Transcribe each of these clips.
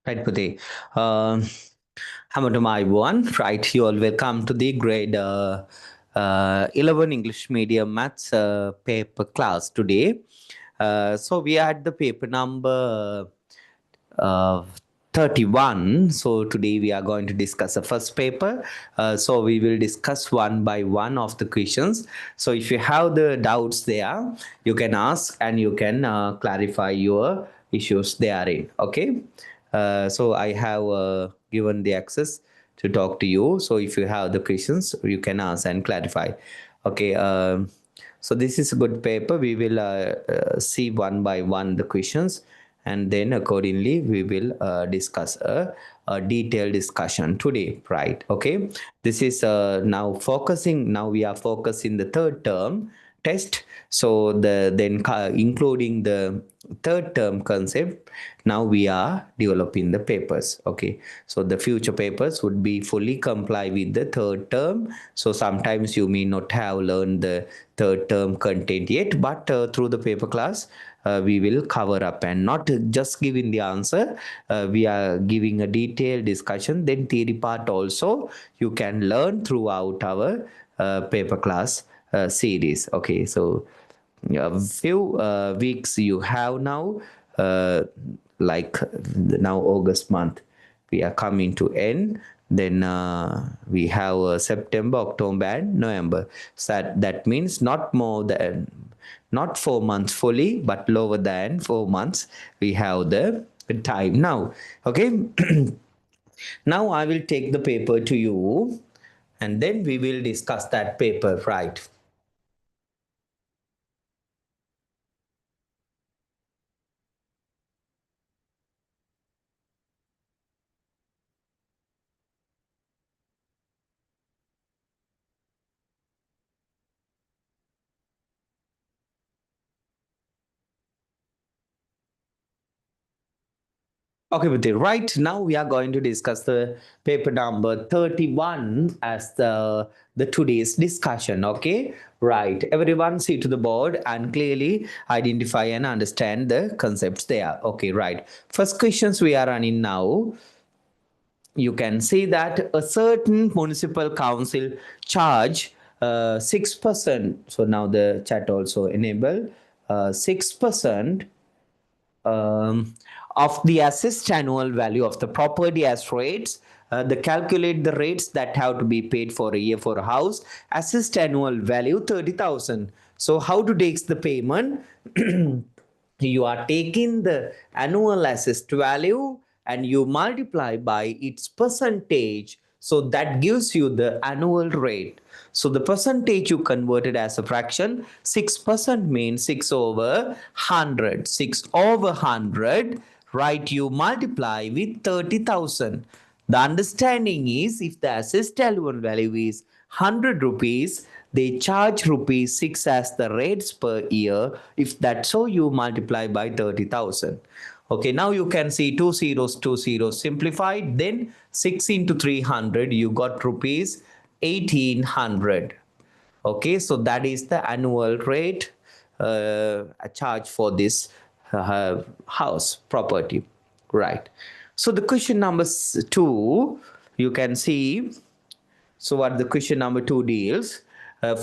Right, Putty. Um, Hello to my everyone. Right, you all welcome to the grade 11 English medium maths paper class today. So we are at the paper number uh, 31. So today we are going to discuss the first paper. So we will discuss one by one of the questions. So if you have the doubts there, you can ask and you can clarify your issues therein. Okay. So I have given the access to talk to you. So if you have the questions, you can ask and clarify. Okay. So this is a good paper. We will see one by one the questions, and then accordingly we will discuss a detailed discussion today. Right? Okay. This is now focusing. Now we are focusing the third term test. So including the third term concept, now we are developing the papers. Okay, so the future papers would be fully comply with the third term. So sometimes you may not have learned the third term content yet, but through the paper class we will cover up and not just giving the answer. We are giving a detailed discussion. Then theory part also you can learn throughout our paper class series. Okay, so a few weeks you have now, like now August month we are coming to end. Then we have September, October and November. So that means not more than, not 4 months fully, but lower than 4 months we have the time now. Okay. Now I will take the paper to you and then we will discuss that paper. Right? Okay, Viti. Right now we are going to discuss the paper number 31 as the today's discussion. Okay, right. Everyone see to the board and clearly identify and understand the concepts there. Okay, right. First questions we are running now. You can see that a certain municipal council charge 6%. So now the chat also enable 6% of the assessed annual value of the property as rates. They calculate the rates that have to be paid for a year for a house. Assessed annual value 30,000. So how to take the payment? You are taking the annual assessed value and you multiply by its percentage. So that gives you the annual rate. So the percentage you converted as a fraction, 6% means 6 over 100. 6 over 100, right? You multiply with 30,000. The understanding is if the assessed annual value is 100 rupees, they charge rupees 6 as the rates per year. If that's so, you multiply by 30,000. Okay, now you can see two zeros simplified. Then 6 into 300, you got rupees 1800. Okay, so that is the annual rate charge for this house property. Right. So the question number two, you can see. So what the question number two deals?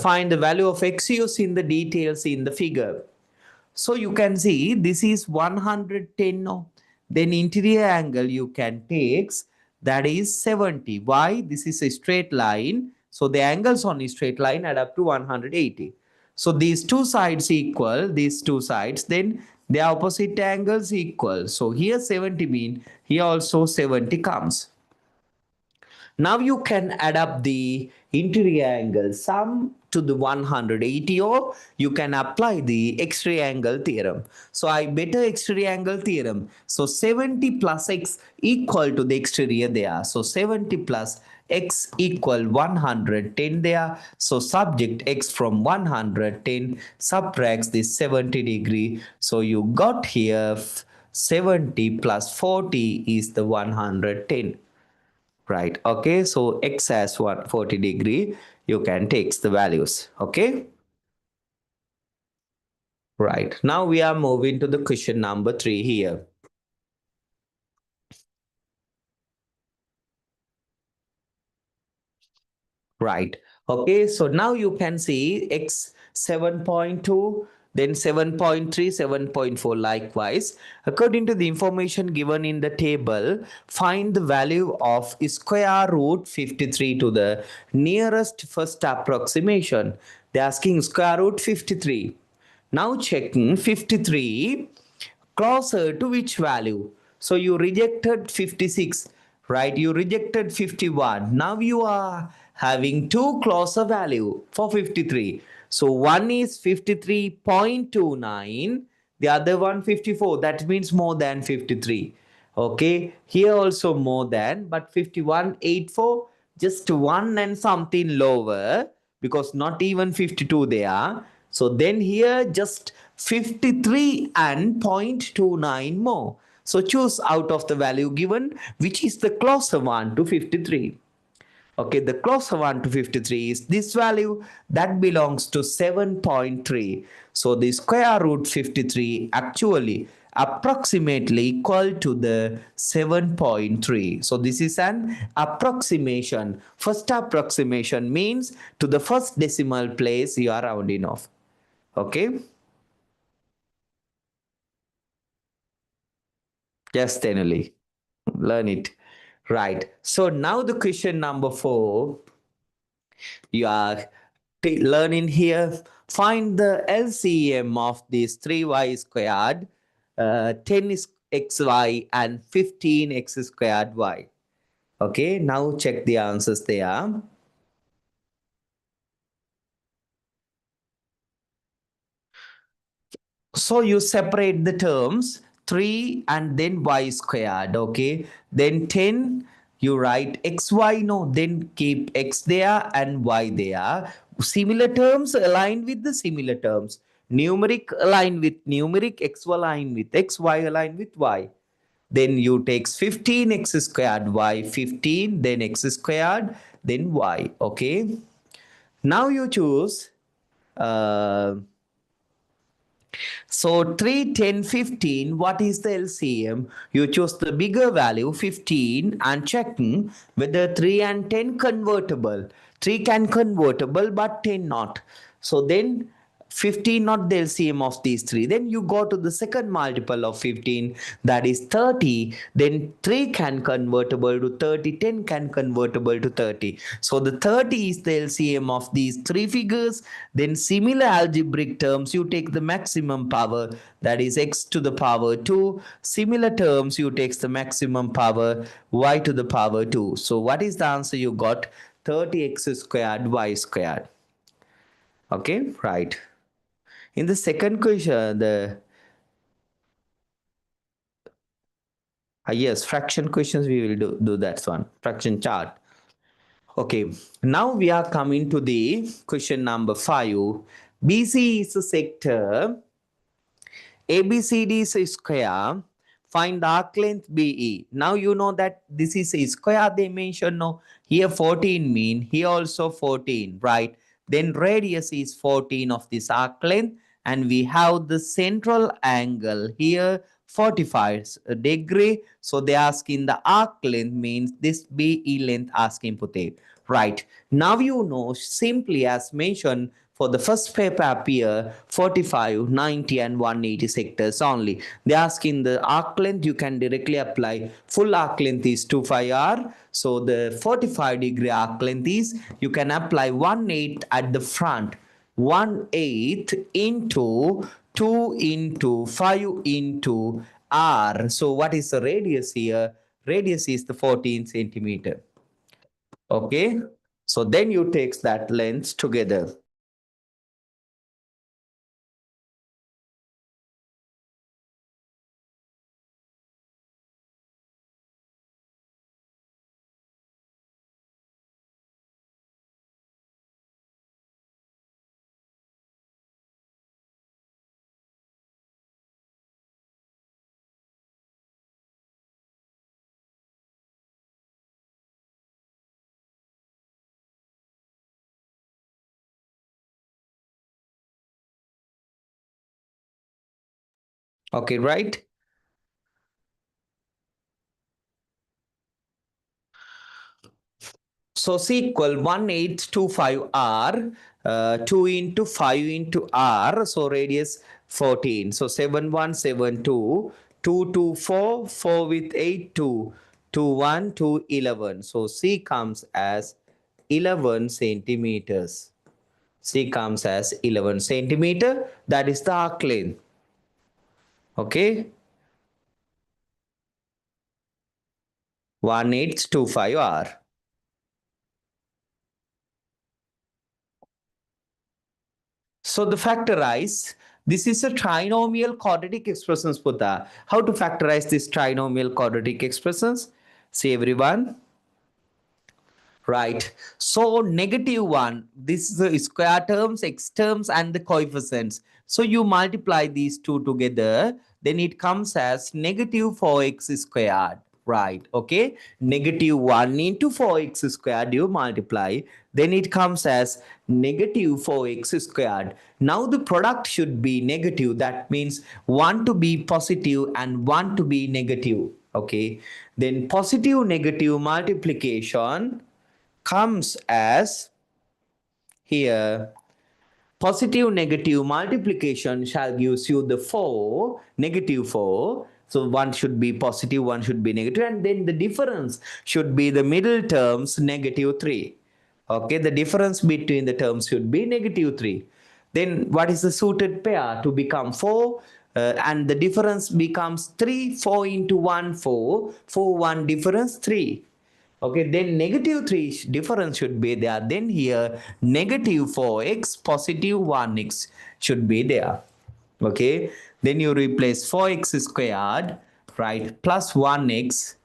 Find the value of x used in the details in the figure. So you can see this is 110. Then interior angle you can take, that is 70. Why? This is a straight line. So the angles on a straight line add up to 180. So these two sides equal, these two sides, then the opposite angles equal. So here 70 mean, here also 70 comes. Now you can add up the interior angle sum to the 180, or you can apply the exterior angle theorem. So I better exterior angle theorem. So 70 plus x equal to the exterior there. So 70 plus x equal 110 there. So subject x from 110 subtracts this 70 degree. So you got here 70 plus 40 is the 110. Right. Okay. So x as what? 40 degree. You can take the values. Okay. Right. Now we are moving to the question number 3 here. Right. Okay. So now you can see x 7.2, then 7.3, 7.4 likewise. According to the information given in the table, find the value of square root 53 to the nearest first approximation. They're asking square root 53. Now checking 53 closer to which value? So you rejected 56, right? You rejected 51. Now you are having two closer value for 53. So one is 53.29, the other one 54. That means more than 53. Okay, here also more than, but 51.84, just one and something lower, because not even 52 they are. So then here just 53 and 0.29 more. So choose out of the value given which is the closer one to 53. Okay, the closer one to 53 is this value that belongs to 7.3. So the square root 53 actually approximately equal to the 7.3. So this is an approximation. First approximation means to the first decimal place you are rounding off. Okay, just Tenali. Learn it. Right. So now the question number 4, you are learning here. Find the LCM of these 3y squared, 10 xy and 15x squared y. Okay, now check the answers there. So you separate the terms 3 and then y squared, okay? Then 10, you write xy, no, then keep x there and y there. Similar terms aligned with the similar terms. Numeric aligned with numeric, x aligned with x, y aligned with y. Then you takes 15x squared y, 15, then x squared, then y, okay? Now you choose uh, so 3, 10, 15. What is the LCM? You choose the bigger value 15 and checking whether 3 and 10 convertible. 3 can convertible but 10 not. So then 15 not the LCM of these three. Then you go to the second multiple of 15, that is 30. Then 3 can convertible to 30, 10 can convertible to 30. So the 30 is the LCM of these three figures. Then similar algebraic terms, you take the maximum power, that is x to the power 2. Similar terms, you take the maximum power y to the power 2. So what is the answer you got? 30x squared y squared. Okay, right. In the second question, the yes, fraction questions we will do that one. Fraction chart. Okay, now we are coming to the question number 5. BC is a sector, ABCD is a square. Find the arc length BE. Now you know that this is a square they mention. No, here 14 mean, here also 14, right? Then radius is 14 of this arc length, and we have the central angle here 45 degree. So they asking the arc length means this BE length asking pute. Right. Now you know simply as mentioned for the first paper appear 45, 90 and 180 sectors only. They ask in the arc length you can directly apply. Full arc length is 25R. So the 45-degree arc length is you can apply 1/8 at the front. 1/8 into 2 into 5 into R. So what is the radius here? Radius is the 14 centimeter. Okay. So then you takes that length together. Okay, right? So C equal 1825R, 2 into 5 into R, so radius 14. So 7172, 224, 4 with 8, 2, 21, 2, 11. So C comes as 11 centimeters. C comes as 11 centimeter. That is the arc length. Okay. 1825R. So the factorize, this is a trinomial quadratic expressions, Putta. How to factorize this trinomial quadratic expressions? See everyone. Right. So negative 1, this is the square terms, x terms and the coefficients. So you multiply these two together, then it comes as negative 4x squared. Right. Okay. Negative 1 into 4x squared you multiply, then it comes as negative 4x squared. Now the product should be negative. That means 1 to be positive and 1 to be negative. Okay. Then positive negative multiplication comes as here positive negative multiplication shall gives you the 4 negative 4, so one should be positive, one should be negative, and then the difference should be the middle terms negative 3. Okay, the difference between the terms should be negative 3. Then what is the suited pair to become 4, and the difference becomes 3, 4 into 1 4, 4 1 difference 3. Okay, then negative 3 difference should be there. Then here negative 4x, positive 1x should be there. Okay, then you replace 4x squared, right, plus 1x,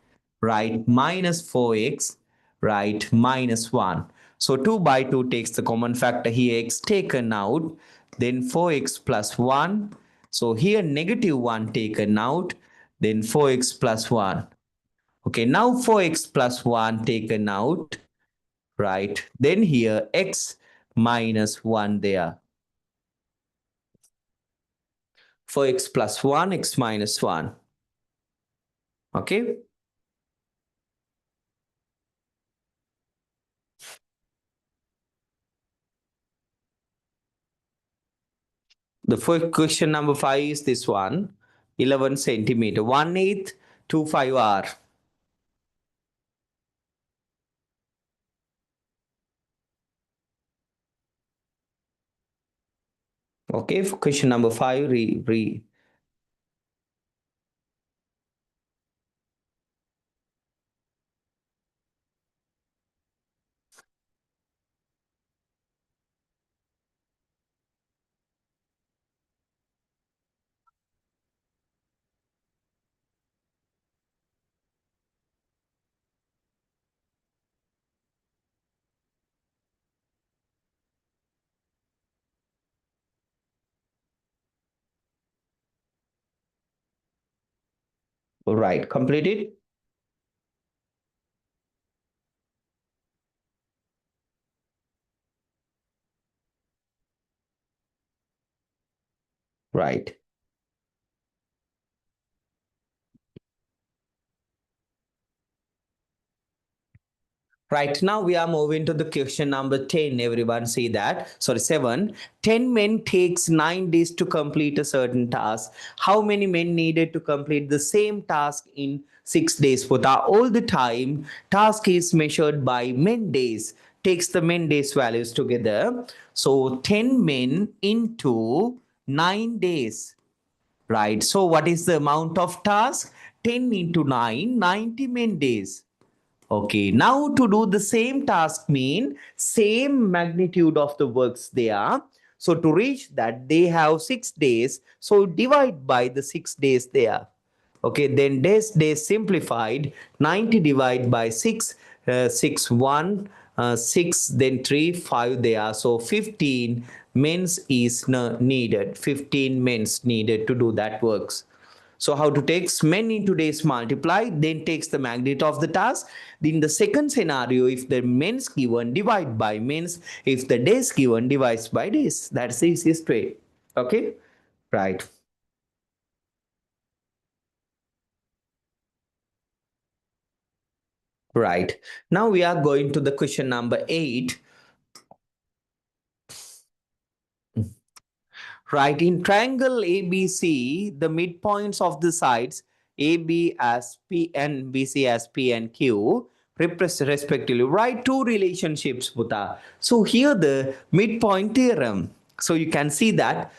right, minus 4x, right, minus 1. So 2 by 2 takes the common factor here, x taken out, then 4x plus 1. So here negative 1 taken out, then 4x plus 1. Okay, now 4x plus 1 taken out, right? Then here x minus 1 there. 4x plus 1, x minus 1. Okay. The first question number 5 is this one. 11 centimeter. 1/8 25R. Okay, for question number 5, right, completed. Right. Right now, we are moving to the question number 10. Everyone see that. Sorry, 7. 10 men takes 9 days to complete a certain task. How many men needed to complete the same task in 6 days? For the all the time, task is measured by men days. Takes the men days values together. So 10 men into 9 days. Right. So what is the amount of task? 10 into 9, 90 men days. Okay, now to do the same task mean same magnitude of the works they are. So to reach that they have 6 days. So divide by the 6 days there. Okay, then days simplified, 90 divided by 6, 6 1, 6 then 3 5 there. So 15 men's is needed. 15 men's needed to do that works. So how to takes men into days multiply, then takes the magnitude of the task. In the second scenario, if the men's given, divide by men's. If the days given, divides by days. That's the easiest way. Okay, right. Right. Now we are going to the question number 8. Right. In triangle ABC, the midpoints of the sides AB as P and BC as P and Q represent respectively. Write two relationships, Buddha. So here the midpoint theorem. So you can see that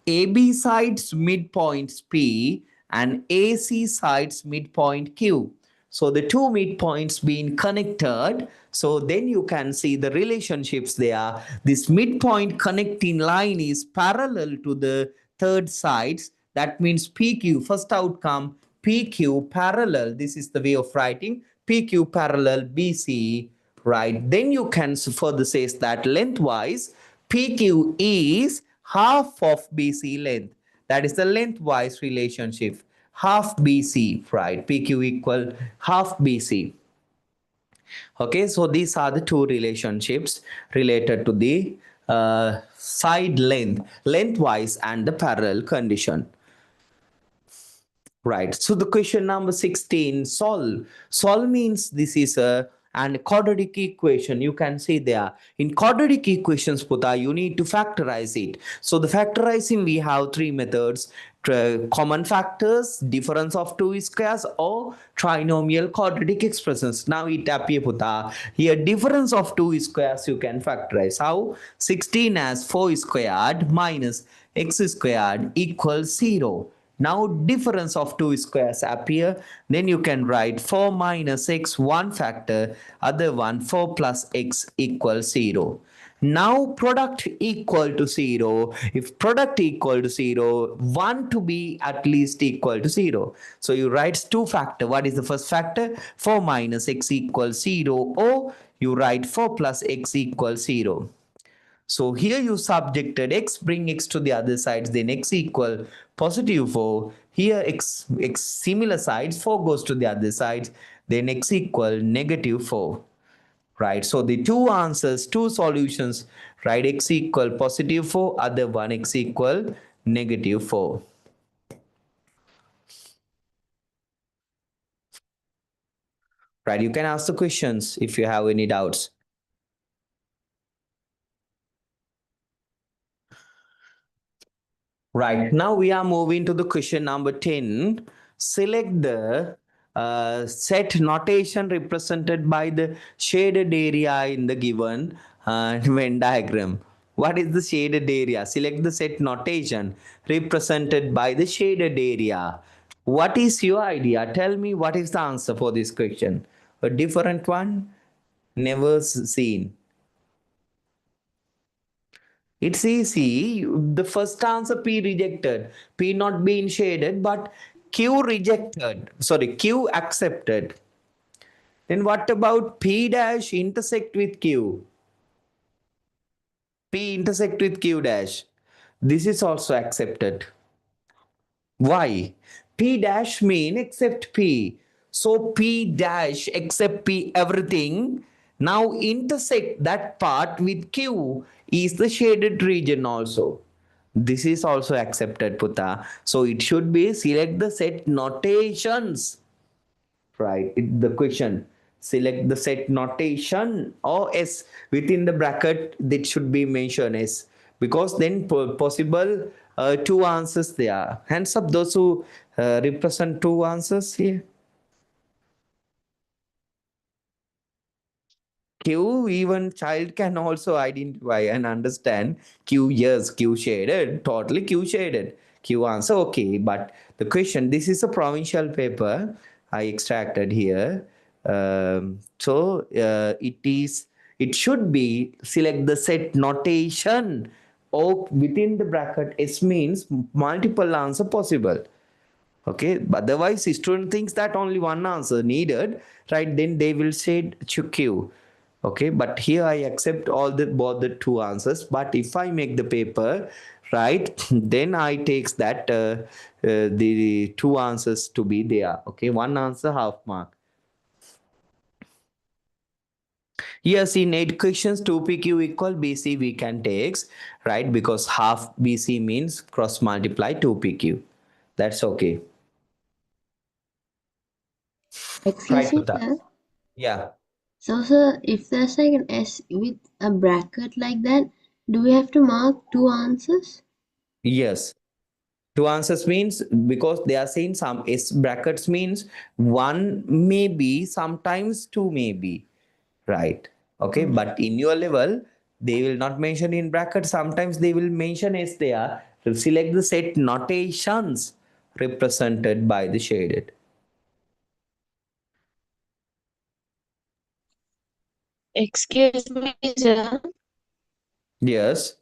AB sides midpoints P and AC sides midpoint Q. So the two midpoints being connected. So then you can see the relationships there. This midpoint connecting line is parallel to the third sides. That means PQ, first outcome, PQ parallel. This is the way of writing. PQ parallel BC, right? Then you can further say that lengthwise, PQ is half of BC length. That is the lengthwise relationship. Half BC, right? PQ equal half BC. Okay, so these are the two relationships related to the side length, lengthwise, and the parallel condition. Right. So the question number 16, solve. Solve means this is a and quadratic equation. You can see there. In quadratic equations, Puta, you need to factorize it. So the factorizing, we have three methods. Common factors, difference of two squares, or trinomial quadratic expressions. Now it appear, Puta. Here difference of two squares you can factorize. How? 16 as 4 squared minus x squared equals 0. Now difference of two squares appear. Then you can write 4 minus x one factor, other one 4 plus x equals 0. Now product equal to 0. If product equal to 0, 1 to be at least equal to 0. So you write two factor. What is the first factor? 4 minus x equals 0, or you write 4 plus x equals 0. So here you subjected x, bring x to the other sides, then x equal positive 4. Here x similar sides, 4 goes to the other sides, then x equal negative 4. Right, so the two answers, two solutions, right? X equal positive 4, other one x equal negative 4. Right, you can ask the questions if you have any doubts. Right. Now we are moving to the question number 10. Select the set notation represented by the shaded area in the given Venn diagram. What is the shaded area? Select the set notation represented by the shaded area. What is your idea? Tell me what is the answer for this question. A different one? Never seen. It's easy. The first answer P rejected. P not being shaded, but Q rejected. Sorry, Q accepted. Then what about P dash intersect with Q? P intersect with Q dash. This is also accepted. Why? P dash mean except P. So P dash except P everything. Now intersect that part with Q is the shaded region also. This is also accepted, Puta. So it should be select the set notations. Right. The question. Select the set notation or S within the bracket that should be mentioned S, because then possible two answers there. Hands up those who represent two answers here. Q, even child can also identify and understand Q, yes, Q shaded, totally Q shaded. Q answer, okay. But the question, this is a provincial paper I extracted here. It should be select the set notation or within the bracket S means multiple answer possible. Okay, but otherwise student thinks that only one answer needed, right? Then they will say Q. Okay, but here I accept all the both the two answers. But if I make the paper, right, then I takes that the two answers to be there. Okay, one answer half mark. Yes, in 8 questions, 2PQ equal BC we can take, right? Because half BC means cross multiply 2PQ. That's okay. Excuse Right, me, Pata. sir. Yeah. So, sir, if there's like an S with a bracket like that, do we have to mark two answers? Yes. Two answers means, because they are saying some S brackets means one maybe, sometimes two maybe. Right. Okay. Oh. But in your level, they will not mention in brackets. Sometimes they will mention as they are. Select the set notations represented by the shaded. Excuse me, sir. Yes.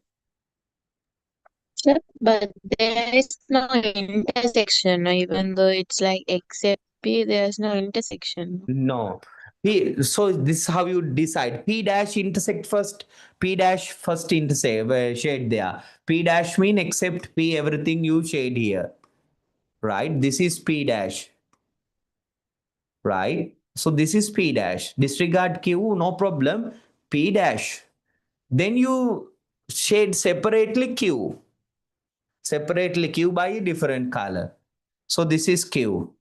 Sir, but there is no intersection, even though it's like except P, there's no intersection. No. P, so this is how you decide. P dash intersect first. P dash first intersect shade there. P dash mean except P everything you shade here. Right. This is P dash. Right. So this is P dash. Disregard Q, no problem. P dash. Then you shade separately Q. Separately Q by a different color. So this is Q.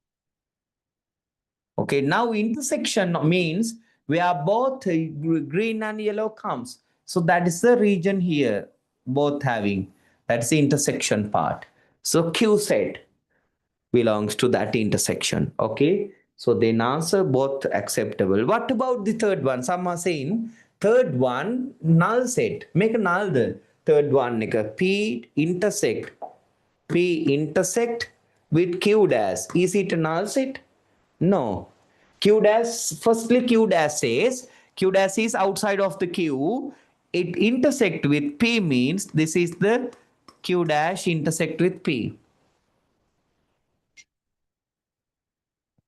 Okay, now intersection means we are both green and yellow comes. So that is the region here, both having. That's the intersection part. So Q set belongs to that intersection. Okay, so then answer both acceptable. What about the third one? Some are saying third one null set. Make a null the third one. Like a P intersect with Q dash. Is it a null set? No. Q dash, firstly, Q dash says Q dash is outside of the Q. It intersect with P means this is the Q dash intersect with P.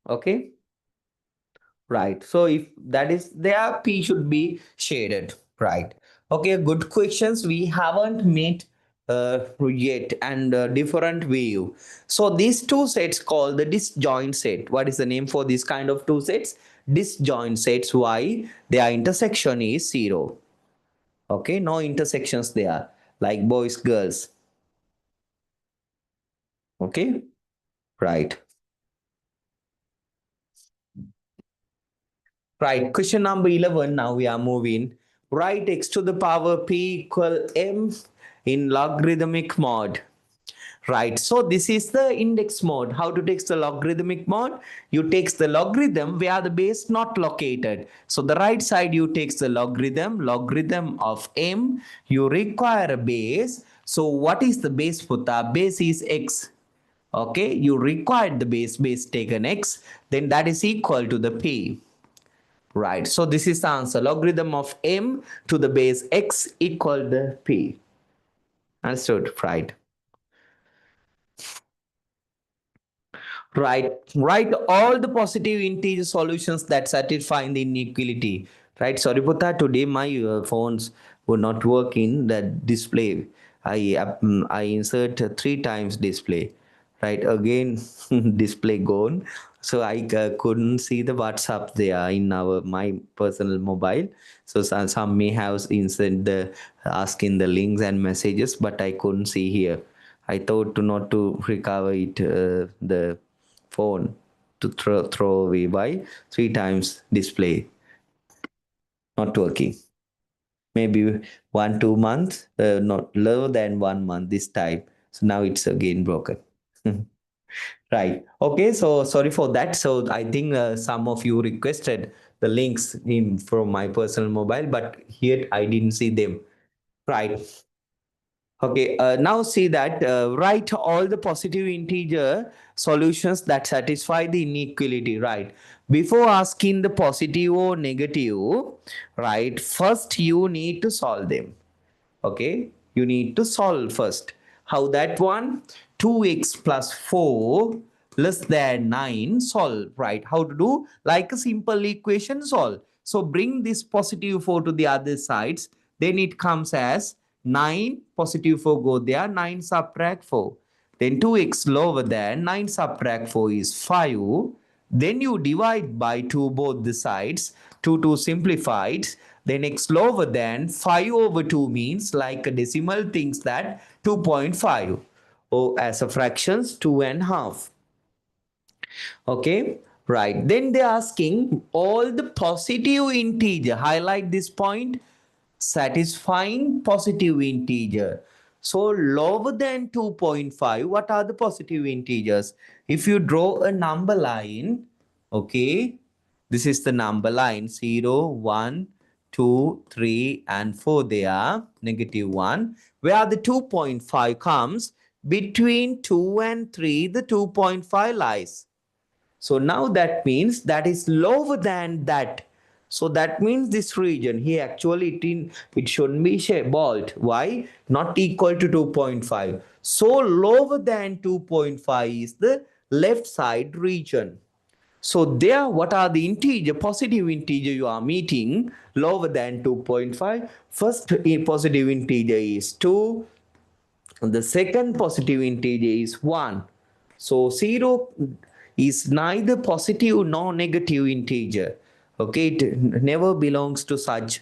Okay. Right. So if that is there, P should be shaded. Right. Okay. Good questions. We haven't met yet, and different view. So these two sets called the disjoint set. What is the name for this kind of two sets? Disjoint sets. Why? Their intersection is zero. Okay. No intersections there, like boys, girls. Okay. Right. Right, question number 11. Now we are moving. Write x to the power p equal m in logarithmic mode. Right, so this is the index mode. How to take the logarithmic mode? You take the logarithm where the base not located. So the right side you take the logarithm of m. You require a base. So what is the base, Putta? Base is x. Okay, you require the base taken x, then that is equal to the p. Right. So this is the answer. Logarithm of m to the base x equal to p. Understood? Right. Right. Write all the positive integer solutions that satisfy the inequality. Right. Sorry, Putta. Today my phones were not working. The display. I insert three times display. Right. Again, display gone. So I couldn't see the WhatsApp there in our my personal mobile. So some may have insert the asking the links and messages, but I couldn't see here. I thought to not to recover it the phone to throw away by three times display not working. Maybe 1 2 months, not lower than 1 month this time. So now it's again broken. Right. Okay. So sorry for that. So I think some of you requested the links in from my personal mobile, but here I didn't see them. Right. Okay, now see that write all the positive integer solutions that satisfy the inequality, right? Before asking the positive or negative, right, first you need to solve them. Okay, you need to solve first. How that one? 2x plus 4 less than 9 solve, right? How to do? Like a simple equation solve. So bring this positive 4 to the other sides, then it comes as 9 positive 4 go there, 9 subtract 4, then 2x lower than 9 subtract 4 is 5. Then you divide by 2 both the sides. 2 simplified. Then x lower than 5 over 2 means like a decimal thinks that 2.5. Oh, as a fractions 2 and half. Okay. Right. Then they're asking all the positive integer. Highlight this point. Satisfying positive integer. So lower than 2.5, what are the positive integers? If you draw a number line, okay, this is the number line 0, 1, 2, 3, and 4. They are negative 1. Where the 2.5 comes between 2 and 3, the 2.5 lies. So now that means that is lower than that. So that means this region here actually it shouldn't be bold. Why? Not equal to 2.5. So lower than 2.5 is the left side region. So there, what are the integer, positive integer you are meeting lower than 2.5? First positive integer is 2. The second positive integer is 1. So 0 is neither positive nor negative integer. Okay, it never belongs to such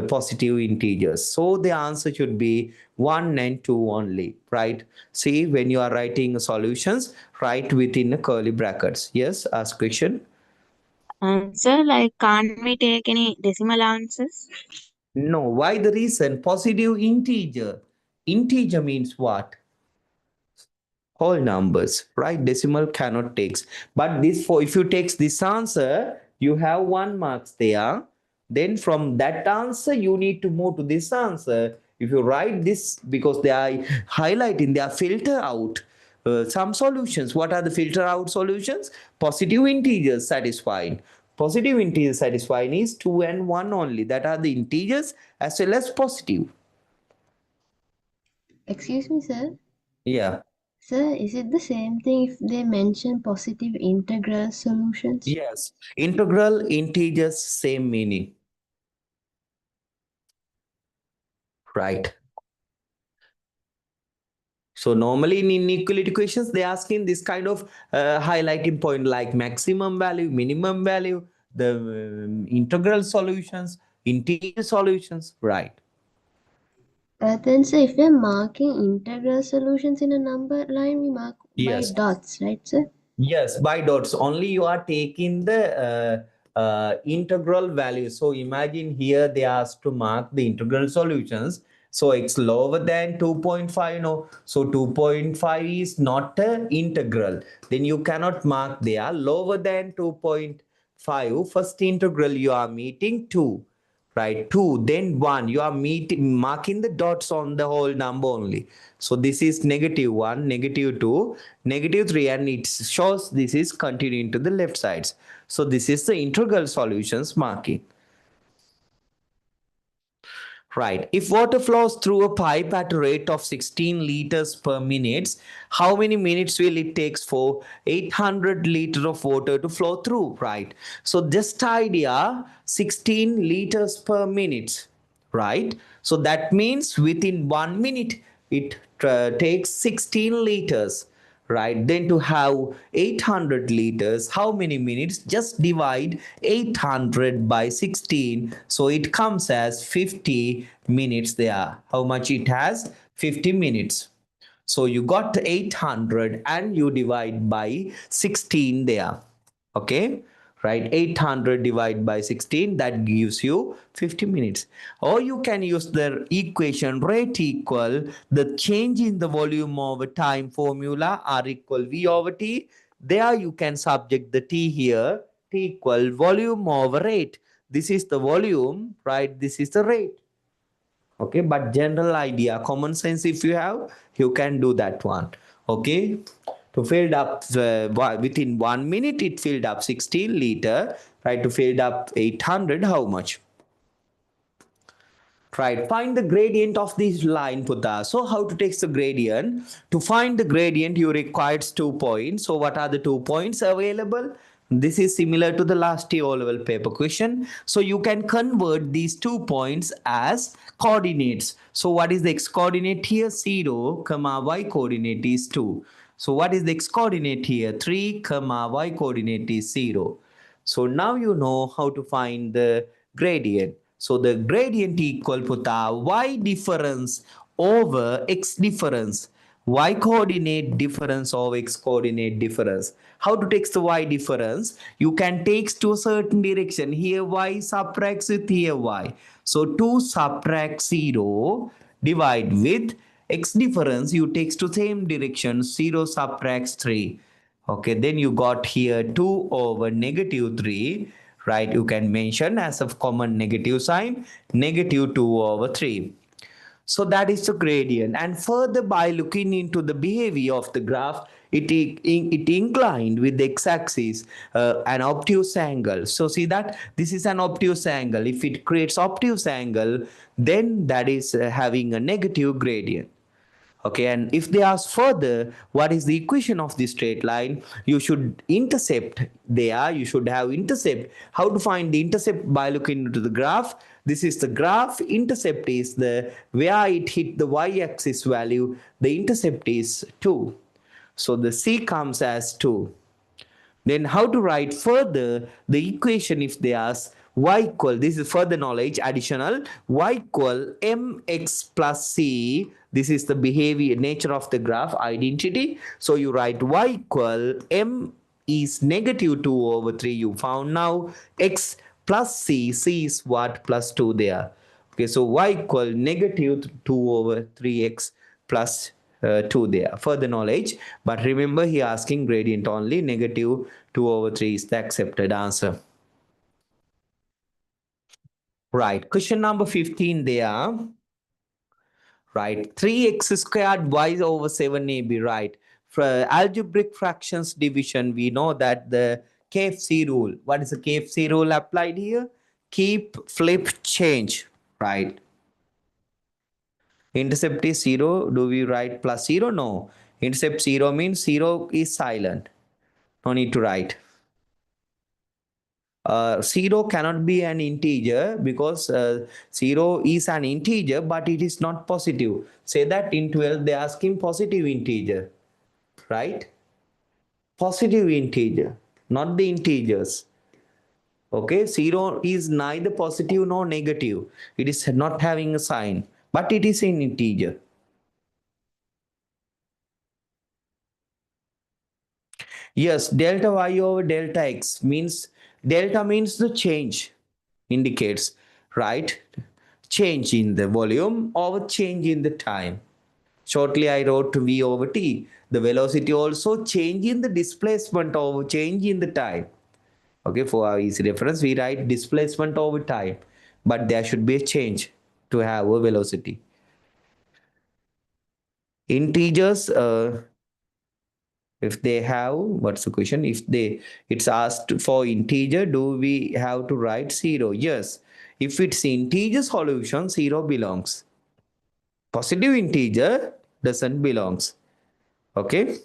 positive integers. So the answer should be 1 and 2 only, right? See, when you are writing solutions, write within curly brackets. Yes, ask question. Answer like, can't we take any decimal answers? No, why the reason? Positive integer. Integer means what? Whole numbers, right? Decimal cannot takes. But this, for if you takes this answer, you have 1 marks there. Then from that answer, you need to move to this answer. If you write this, because they are highlighting, they are filter out some solutions. What are the filter out solutions? Positive integers satisfied. Positive integers satisfied is 2 and 1 only. That are the integers as well as positive. Excuse me, sir. Yeah. Sir, is it the same thing if they mention positive integral solutions? Yes, integral integers, same meaning, right? So normally in inequality equations, they ask in this kind of highlighting point like maximum value, minimum value, the integral solutions, integer solutions, right? Then, sir, if we're marking integral solutions in a number line, we mark by Yes. dots, right, sir? Yes, by dots. Only you are taking the integral value. So imagine here they asked to mark the integral solutions. So it's lower than 2.5. No. So 2.5 is not an integral. Then you cannot mark there. Lower than 2.5. First integral you are meeting 2. Right, 2, then 1. You are marking the dots on the whole number only. So this is -1, -2, -3, and it shows this is continuing to the left sides. So this is the integral solutions marking. Right. If water flows through a pipe at a rate of 16 liters per minute, how many minutes will it take for 800 liters of water to flow through? Right. So just idea 16 liters per minute. Right. So that means within 1 minute it takes 16 liters, right? Then to have 800 liters, how many minutes? Just divide 800 by 16. So it comes as 50 minutes there. How much it has? 50 minutes. So you got 800 and you divide by 16 there. Okay, right? 800 divided by 16, that gives you 50 minutes. Or you can use the equation rate equal the change in the volume over time formula, R equal V over T. There you can subject the T here. T equal volume over rate. This is the volume, right? This is the rate. Okay, but general idea, common sense, if you have, you can do that one. Okay, to filled up within 1 minute it filled up 16 liter, right? To filled up 800, how much? Right, find the gradient of this line, Putta. So how to take the gradient? To find the gradient, you requires 2 points. So what are the 2 points available? This is similar to the last year O-level paper question. So you can convert these 2 points as coordinates. So what is the x coordinate here? 0, comma, y coordinate is 2. So what is the x coordinate here? 3, comma, y coordinate is 0. So now you know how to find the gradient. So the gradient equal Putta y difference over x difference. y coordinate difference of x coordinate difference. How to take the y difference? You can take to a certain direction. Here y subtracts with here y. So 2 subtract 0 divide with x difference. You take to same direction. 0 subtracts 3. Okay, then you got here 2 over negative 3, right? You can mention as a common negative sign, negative 2 over 3. So that is the gradient. And further, by looking into the behavior of the graph, it inclined with the x-axis, an obtuse angle. So see that this is an obtuse angle. If it creates obtuse angle, then that is having a negative gradient. Okay, and if they ask further what is the equation of the straight line, you should intercept there, you should have intercept. How to find the intercept? By looking into the graph. This is the graph. Intercept is the where it hit the y-axis value. The intercept is 2. So the c comes as 2. Then how to write further the equation if they ask y equal, this is further knowledge additional, y equal mx plus c. This is the behavior nature of the graph identity. So you write y equal m is negative 2 over 3 you found now, x plus c is what, plus 2 there. Okay, so y equal negative 2 over 3x plus 2 there. Further knowledge. But remember, he asking gradient only. Negative 2 over 3 is the accepted answer. Right. Question number 15 there. Right. 3x squared y over 7ab. Right. For algebraic fractions division, we know that the KFC rule. What is the KFC rule applied here? Keep, flip, change. Right. Intercept is 0. Do we write plus 0? No. Intercept 0 means 0 is silent. No need to write. 0 cannot be an integer because 0 is an integer, but it is not positive. Say that in 12 they ask him positive integer, right? Positive integer, not the integers. Okay, 0 is neither positive nor negative. It is not having a sign, but it is an integer. Yes, delta y over delta x means, delta means the change, indicates, right? Change in the volume over change in the time. Shortly I wrote v over t. The velocity also change in the displacement over change in the time. Okay, for our easy reference, we write displacement over time, but there should be a change to have a velocity. Integers, if they have, what's the question? If they, it's asked for integer, do we have to write 0? Yes. If it's integer solution, 0 belongs. Positive integer doesn't belongs. Okay.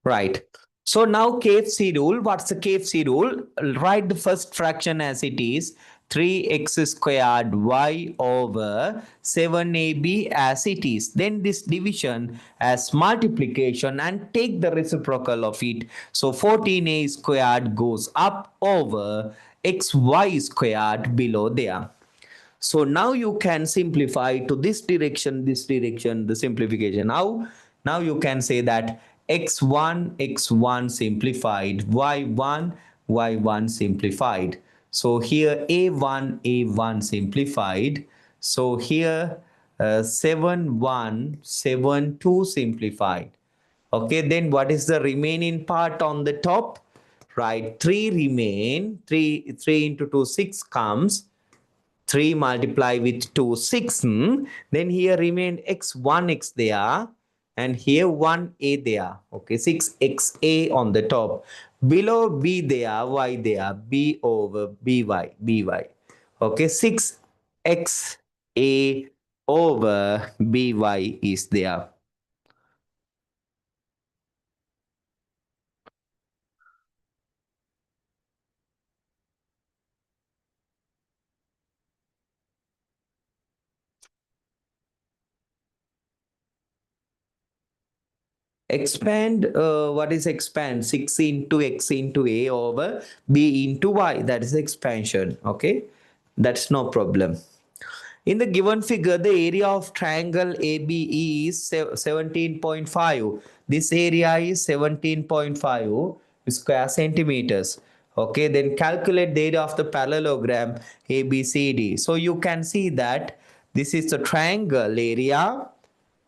Right. So now KFC rule. What's the KFC rule? Write the first fraction as it is. 3x squared y over 7ab as it is. Then this division as multiplication and take the reciprocal of it. So 14a squared goes up over xy squared below there. So now you can simplify to this direction, the simplification. Now you can say that x1 simplified, y1 simplified. So here a1 simplified. So here 7 2 simplified. Okay, then what is the remaining part on the top? Right, 3 remain. 3 into 2, 6 comes. 3 multiply with 2, 6. Then here remained x1x there, and here 1a there. Okay, 6xa on the top. Below b there, y there, b over by. Okay, 6xa over by is there. Expand, what is expand? 6 into x into a over b into y. That is expansion. Okay, that's no problem. In the given figure, the area of triangle ABE is 17.5. This area is 17.5 square centimeters. Okay, then calculate the area of the parallelogram ABCD. So you can see that this is the triangle area,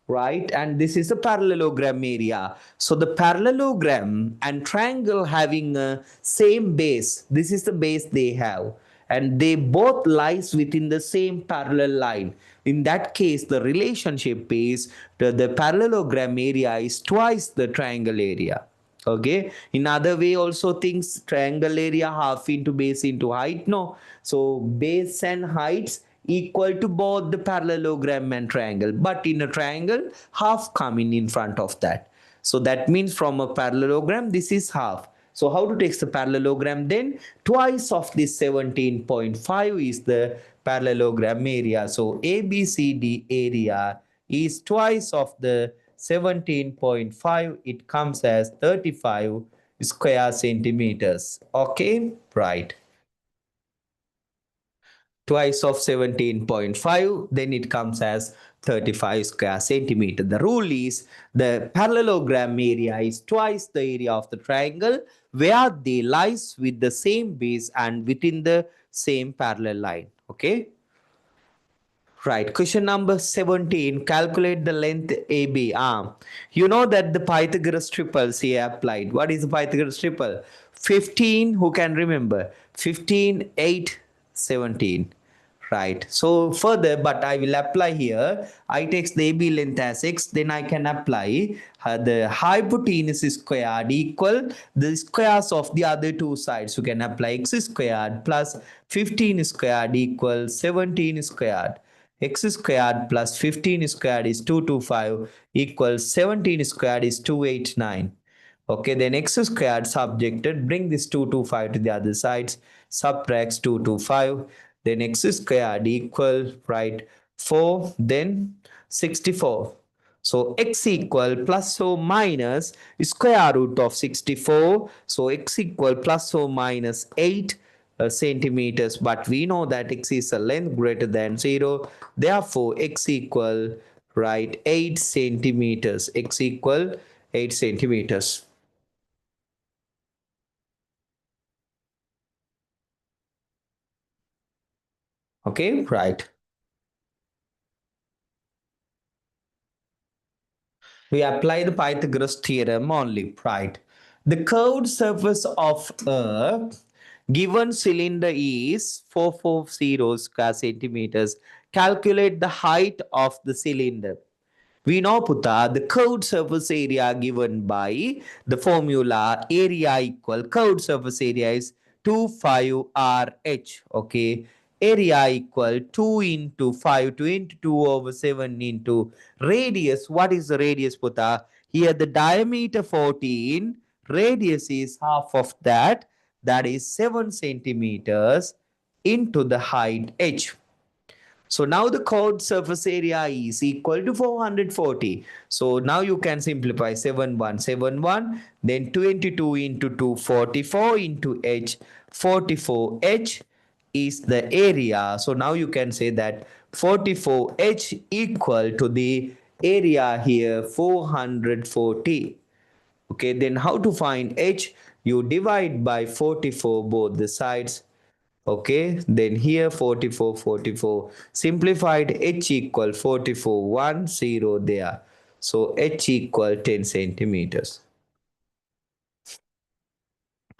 right? And this is the parallelogram area. So the parallelogram and triangle having a same base. This is the base they have, and they both lies within the same parallel line. In that case, the relationship is the parallelogram area is twice the triangle area. Okay, in other way also things, triangle area half into base into height, no, so base and heights equal to both the parallelogram and triangle, but in a triangle half coming in front of that. So that means from a parallelogram this is half. So how to take the parallelogram? Then twice of this 17.5 is the parallelogram area. So ABCD area is twice of the 17.5. It comes as 35 square centimeters. Okay, right. Twice of 17.5, then it comes as 35 square centimeter. The rule is the parallelogram area is twice the area of the triangle where they lies with the same base and within the same parallel line. Okay. Right. Question number 17. Calculate the length AB. You know that the Pythagoras triples here applied. What is the Pythagoras triple? 15. Who can remember? 15, 8, 17. Right. So further, but I will apply here. I takes the AB length as x, then I can apply the hypotenuse squared equal the squares of the other two sides. You can apply x squared plus 15 squared equals 17 squared. X squared plus 15 squared is 225 equals 17 squared is 289. Okay, then x squared subjected, bring this 225 to the other sides, subtracts 225, then x squared equal, right, 4, then 64. So x equal plus or minus square root of 64. So x equal plus or minus 8 centimeters, but we know that x is a length greater than 0. Therefore, x equal, right, 8 centimeters. X equal 8 centimeters. Okay, right. We apply the Pythagoras theorem only, right? The curved surface of a given cylinder is 440 square centimeters. Calculate the height of the cylinder. We know, Putta, the curved surface area given by the formula area equal curved surface area is 25RH. Okay. Area equal 2 into 5, 2 into 2 over 7 into radius. What is the radius, Putta? Here the diameter 14, radius is half of that. That is 7 centimeters into the height h. So now the chord surface area is equal to 440. So now you can simplify 7171, then 22 into 2, 44 into h, 44h is the area. So now you can say that 44h equal to the area here 440. Okay, then how to find h? You divide by 44 both the sides. Okay, then here 44, 44. Simplified h equal 44, 1, 0 there. So h equal 10 centimeters.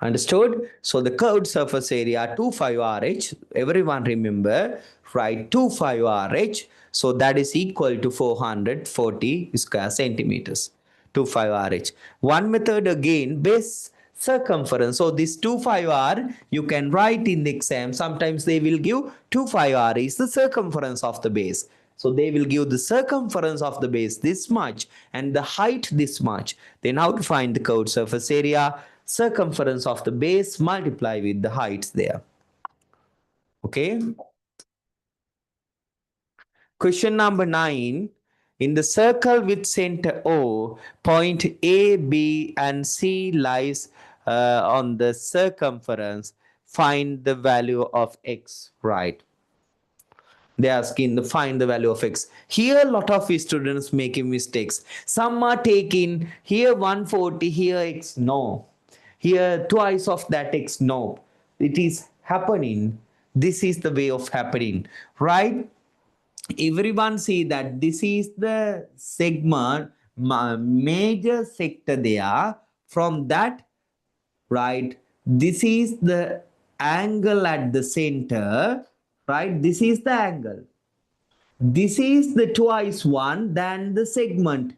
Understood? So the curved surface area 25RH, everyone remember, right? 25RH. So that is equal to 440 square centimeters. 25RH. One method again, base circumference. So this 25R you can write in the exam. Sometimes they will give 25R is the circumference of the base. So they will give the circumference of the base this much and the height this much. Then how to find the curved surface area? Circumference of the base multiply with the heights there. Okay. Question number 9. In the circle with center O, point A, B, and C lies on the circumference. Find the value of x. Right. They asking the find the value of x. Here a lot of students making mistakes. Some are taking here 140, here x. No, here twice of that x. No, it is happening. This is the way of happening, right? Everyone see that this is the segment, major sector there. From that, right, this is the angle at the center, right? This is the angle. This is the twice one than the segment,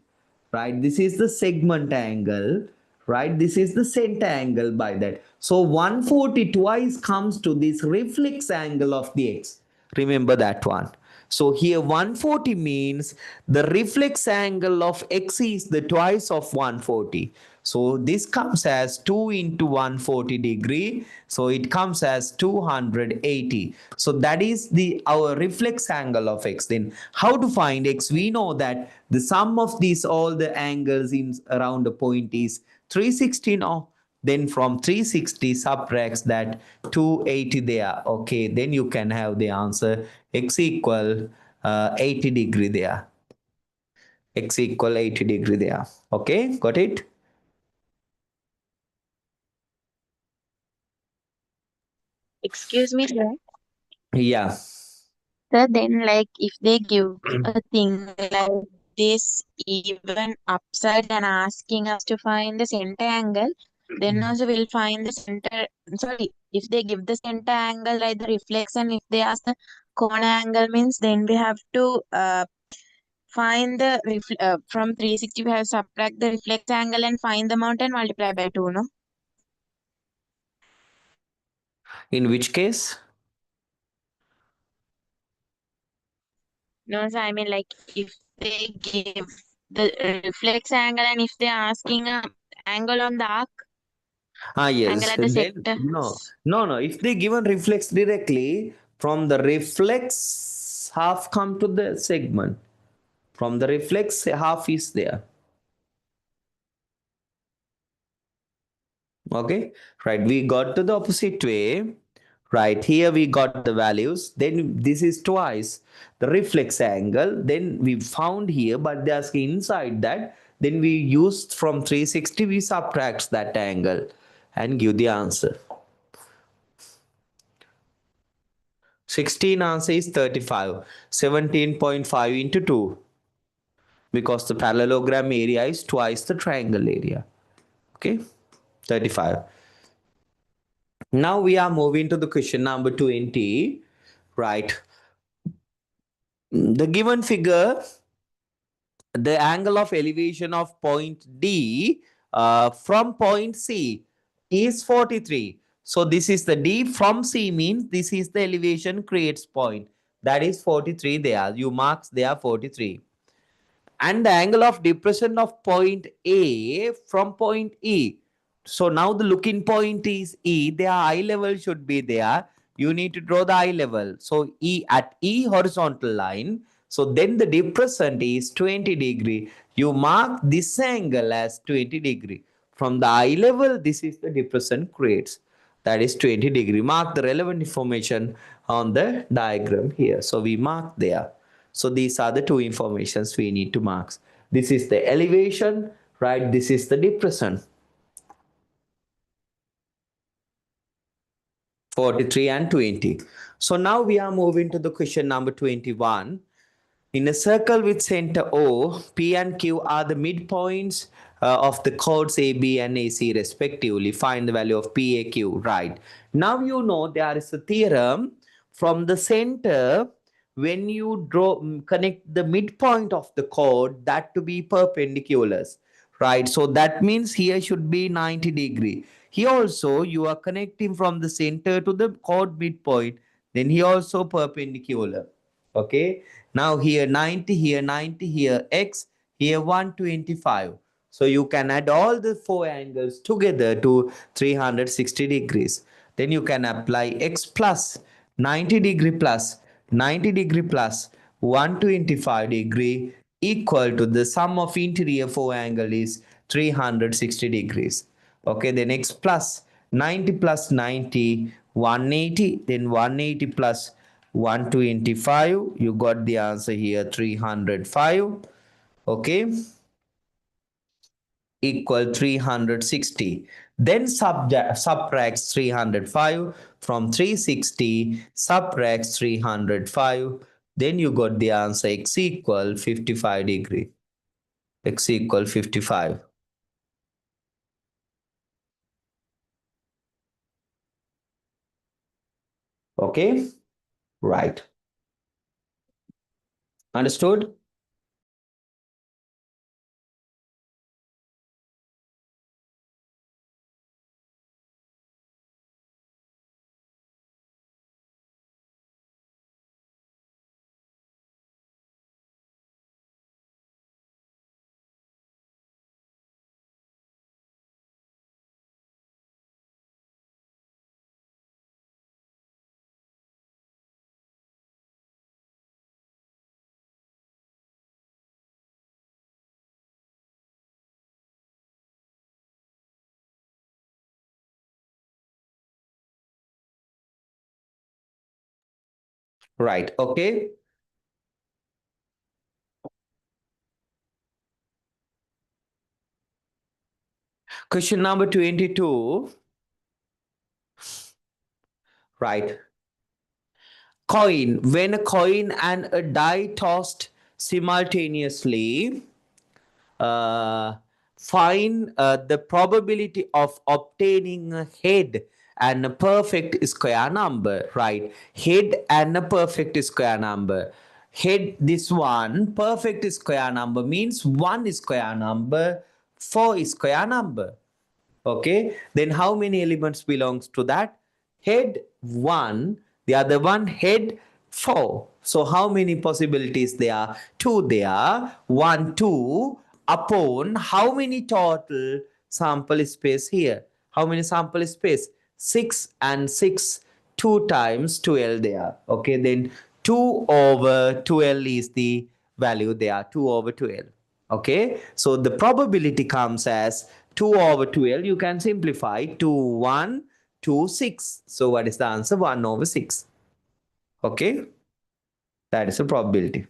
right? This is the segment angle, right? This is the center angle by that. So 140 twice comes to this reflex angle of the x. Remember that one. So here 140 means the reflex angle of x is the twice of 140. So this comes as 2 into 140 degree. So it comes as 280. So that is the our reflex angle of x. Then how to find x? We know that the sum of these all the angles in around the point is 360 now. Then from 360 subtracts that 280 there. Okay, then you can have the answer x equal 80 degree there. X equal 80 degree there. Okay, got it? Excuse me, sir. Yeah. Sir, then like if they give a thing like this even upside and asking us to find the center angle, then also we'll find the center. Sorry, if they give the center angle like the reflection, if they ask the corner angle means then we have to find the from 360 we have to subtract the reflex angle and find the amount and multiply by 2, no? In which case? No, so I mean like if they give the reflex angle and if they're asking a angle on the arc, Ah, angle yes. at the Then sector. no. If they given reflex directly from the reflex half come to the segment. From the reflex half is there. Okay, right. We got to the opposite way. Right here we got the values. Then this is twice the reflex angle. Then we found here, but they're asking inside that. Then we used from 360. We subtract that angle and give the answer. 16 answer is 35. 17.5 into 2. Because the parallelogram area is twice the triangle area. Okay, 35. Now we are moving to the question number 20. Right. The given figure, the angle of elevation of point D from point C is 43. So this is the D from C means this is the elevation creates point. That is 43 there. You marks there 43. And the angle of depression of point A from point E. So now the looking point is E. Their eye level should be there. You need to draw the eye level. So E at E horizontal line. So then the depression is 20 degree. You mark this angle as 20 degree. From the eye level, this is the depression creates. That is 20 degree. Mark the relevant information on the diagram here. So we mark there. So these are the two informations we need to mark. This is the elevation, right? This is the depression. 43 and 20. So now we are moving to the question number 21. In a circle with center O, P and Q are the midpoints of the chords AB and AC respectively. Find the value of PAQ. Right. Now you know there is a theorem from the center when you connect the midpoint of the chord that to be perpendiculars. Right. So that means here should be 90 degree. Here also you are connecting from the center to the chord midpoint. Then here also perpendicular. Okay, now here 90, here 90, here x, here 125. So you can add all the four angles together to 360 degrees. Then you can apply x plus 90 degree plus 90 degree plus 125 degree equal to the sum of interior four angle is 360 degrees. Okay, then x plus 90 plus 90, 180, then 180 plus 125. You got the answer here, 305. Okay, equal 360. Then subtracts 305 from 360, subtracts 305. Then you got the answer, x equal 55 degree. X equal 55. Okay, right. Understood? Right. Okay. Question number 22. Right. Coin. When a coin and a die tossed simultaneously, uh, find the probability of obtaining a head and a perfect square number. Right. Head and a perfect square number. Head, this one, perfect square number means one square number, four square number. Okay, then how many elements belongs to that? Head 1, the other one head 4. So how many possibilities there are? 2 there. 1 2 upon how many total sample space here? How many sample space? 6 and 6, 2 times 12 there. Okay, then 2 over 12 is the value there. 2 over 12. Okay, so the probability comes as 2 over 12. You can simplify 2 1 2 6. So what is the answer? 1 over 6. Okay, that is the probability.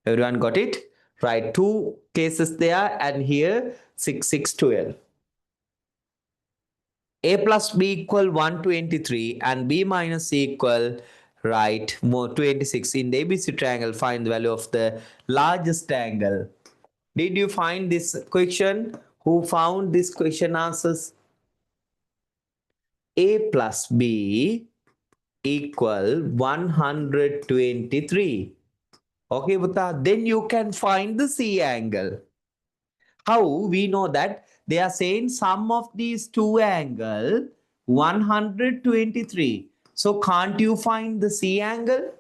Everyone got it? Right, two cases there, and here 6 6 12. A plus b equal 123 and b minus c equal, right, more 26. In the ABC triangle, find the value of the largest angle. Did you find this question? Who found this question answers? A plus B equal 123. Okay, Buddha. Then you can find the C angle. How we know that? They are saying sum of these two angle 123. So can't you find the C angle?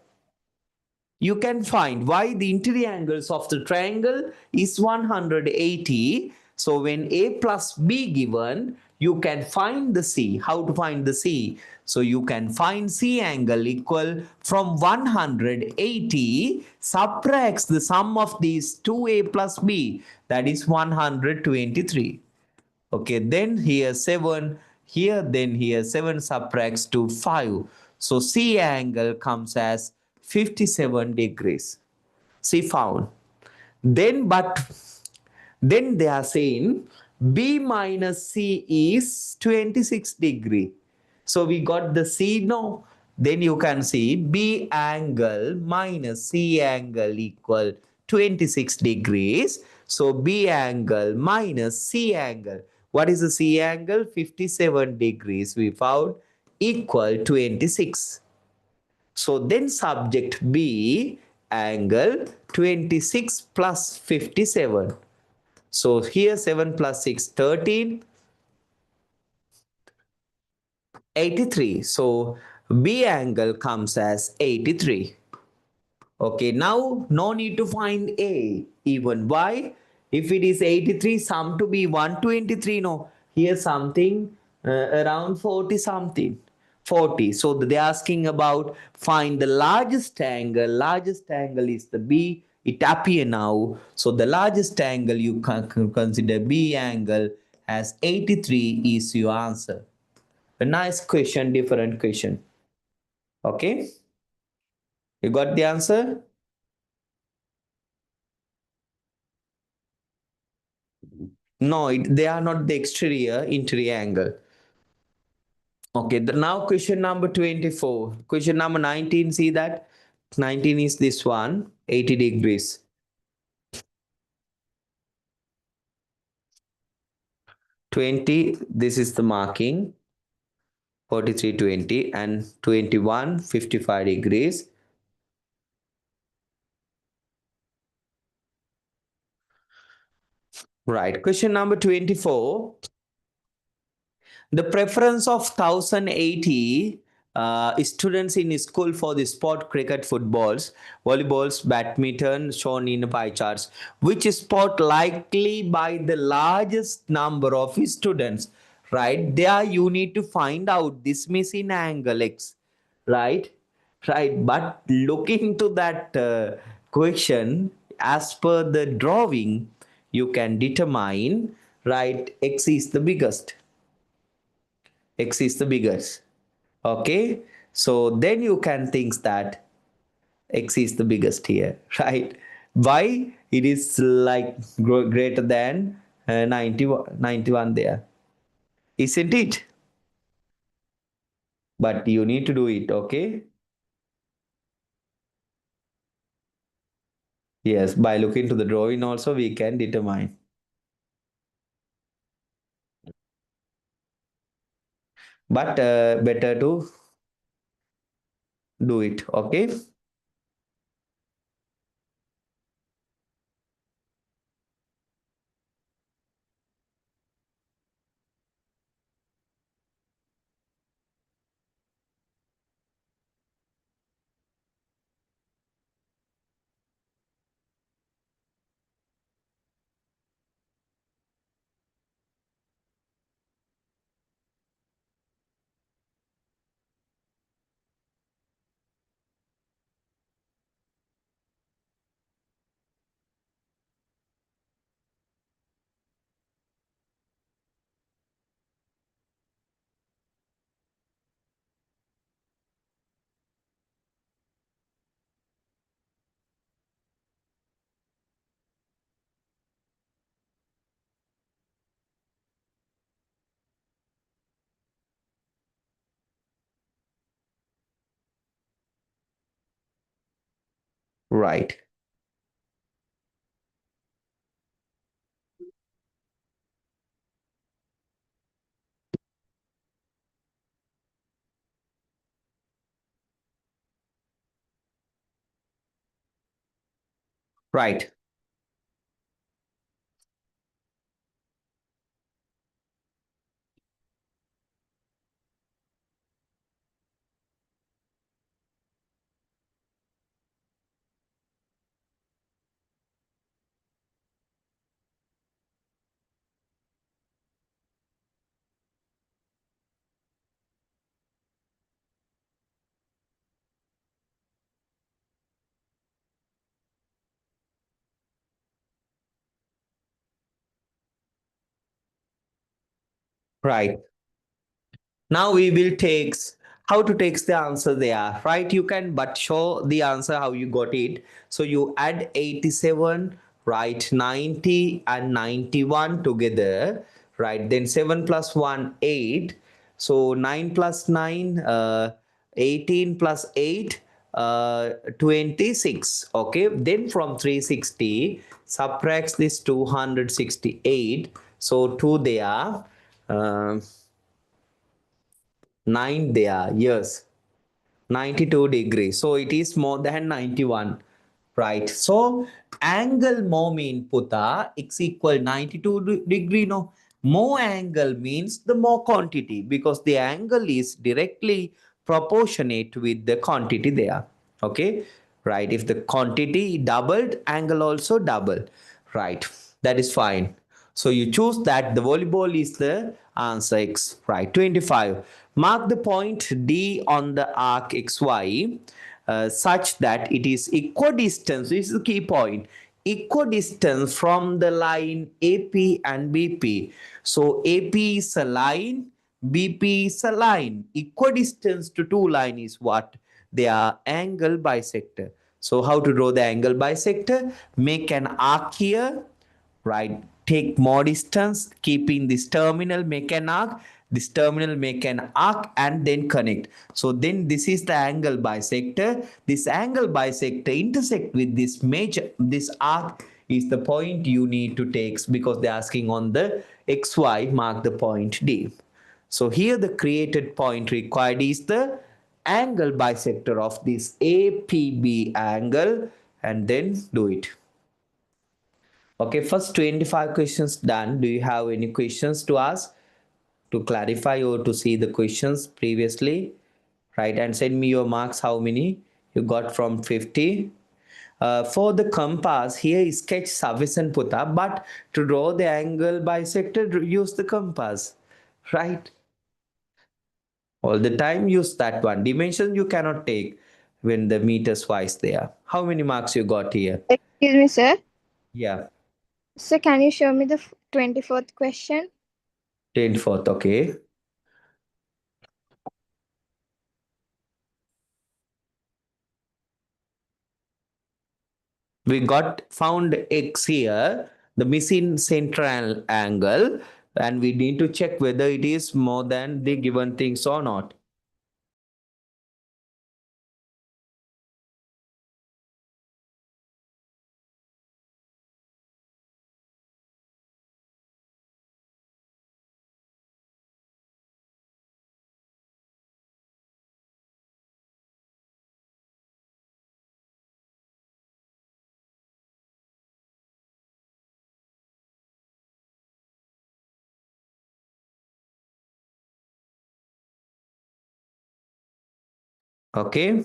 You can find why the interior angles of the triangle is 180. So when a plus b given, you can find the c. How to find the c? So you can find c angle equal from 180 subtracts the sum of these 2a plus b, that is 123. Okay, then here 7, here, then here 7 subtracts to 5. So C angle comes as 57 degrees. C found. Then, but then they are saying B minus C is 26 degree. So we got the C, no. Then you can see B angle minus C angle equal 26 degrees. So B angle minus C angle. What is the C angle? 57 degrees we found equal 26. So then subject B angle 26 plus 57. So here 7 plus 6, 13, 83. So B angle comes as 83. Okay, now no need to find A. Even why? If it is 83, sum to be 123. No, here something around 40 something. 40. So they're asking about find the largest angle. Largest angle is the B. It appear now. So the largest angle you can consider B angle as 83 is your answer. A nice question, different question. Okay, you got the answer? No, they are not the exterior, interior angle. Okay, now question number 24. Question number 19, see that? 19 is this one, 80 degrees. 20, this is the marking, 43, 20, and 21, 55 degrees. Right, question number 24. The preference of 1080 students in school for the sport cricket, footballs, volleyballs, badminton shown in pie charts. Which sport likely by the largest number of students? Right there, you need to find out this missing angle x. Right, right. But looking to that question, as per the drawing, you can determine right x is the biggest, x is the biggest. Okay, so then you can think that x is the biggest here. Right, why it is like greater than 91 there, isn't it? But you need to do it. Okay, yes, by looking to the drawing also we can determine, but better to do it. Okay, right, right, right. Now we will take how to take the answer there, right? You can but show the answer how you got it. So you add 87, right? 90 and 91 together, right? Then 7 plus 1, 8. So 9 plus 9, 18 plus 8, 26. Okay. Then from 360, subtracts this 268. So 2 there. Uh, 9 there, yes, 92 degrees. So it is more than 91, right? So angle more mean puta x equal 92 degree. No, more angle means the more quantity because the angle is directly proportionate with the quantity there. Okay, right? If the quantity doubled, angle also double, right? That is fine. So you choose that the volleyball is the answer x, right? 25. Mark the point D on the arc xy such that it is equidistant. This is the key point. Equidistant from the line AP and BP. So AP is a line, BP is a line. Equidistance to two line is what? They are angle bisector. So how to draw the angle bisector? Make an arc here, right? Take more distance, keeping this terminal, make an arc, this terminal make an arc, and then connect. So then this is the angle bisector. This angle bisector intersect with this major, this arc is the point you need to take, because they're asking on the xy, mark the point D. So here the created point required is the angle bisector of this APB angle, and then do it. Okay, first 25 questions done. Do you have any questions to ask, to clarify, or to see the questions previously? Right, and send me your marks, how many you got from 50. For the compass, here sketch sufficient put up, but to draw the angle bisector, use the compass, right? All the time use that one. Dimension you cannot take when the meters wise there. How many marks you got here? Excuse me, sir. Yeah, So can you show me the 24th question? 24th, okay. We got found x here, the missing central angle, and we need to check whether it is more than the given things or not. Okay.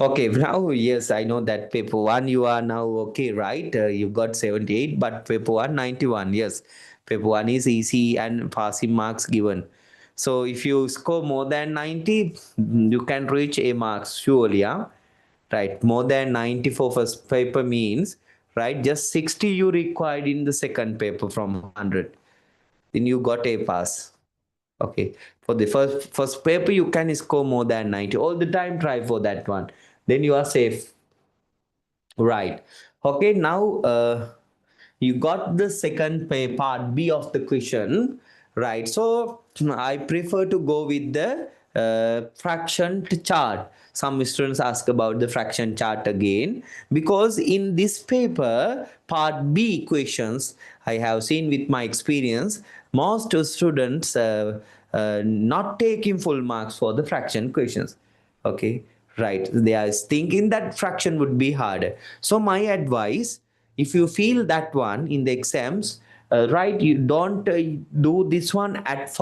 Okay, now yes, I know that paper one you are now okay, right? You got 78, but paper one 91. Yes, paper one is easy and passing marks given. So if you score more than 90, you can reach A marks surely, yeah? Right, more than 90 for first paper means, right, just 60 you required in the second paper from 100. Then you got A pass. Okay, for the first paper you can score more than 90 all the time. Try for that one, then you are safe, right? Okay, now you got the second part B of the question, right? So I prefer to go with the fraction chart. Some students ask about the fraction chart again, because in this paper part B questions, I have seen with my experience, most students not taking full marks for the fraction questions. Okay, right, they are thinking that fraction would be harder. So my advice, if you feel that one in the exams, right, you don't do this one at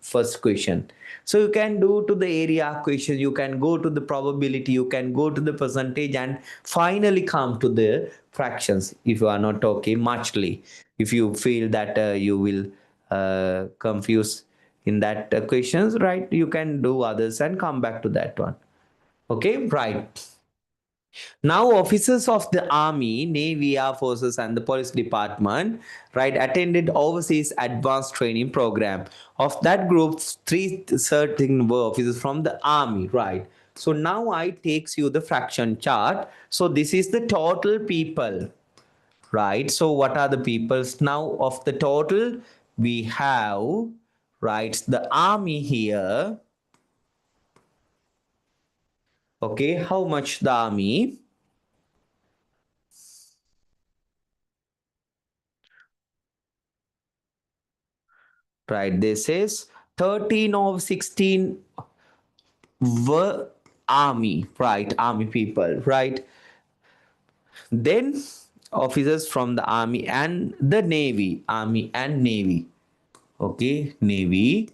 first question. So you can do to the area question, you can go to the probability, you can go to the percentage, and finally come to the fractions if you are not okay muchly. If you feel that you will confuse in that questions, right, you can do others and come back to that one. Okay, right. Now, officers of the Army, Navy, Air Forces, and the Police Department, right, attended overseas advanced training program. Of that group, three certain were officers from the Army, right? So now I takes you the fraction chart. So this is the total people, right? So what are the peoples now of the total? We have, right, the Army here. Okay, how much the Army? Right, this is 13 of 16 were army, right? Army people, right? Then officers from the army and the navy, army and navy. Okay, navy,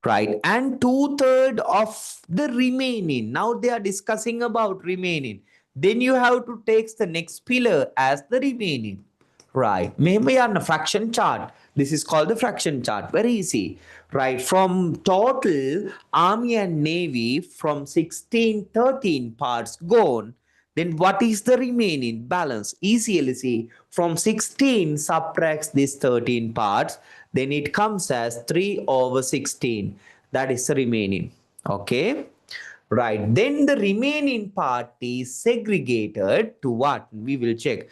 right? And two-thirds of the remaining. Now they are discussing about remaining. Then you have to take the next pillar as the remaining. Right. Maybe on a fraction chart. This is called the fraction chart. Very easy. Right. From total Army and Navy, from 16, 13 parts gone, Then what is the remaining balance? Easily see, from 16 subtracts these 13 parts, then it comes as 3 over 16. That is the remaining. Okay. Right. Then the remaining part is segregated to what? We will check.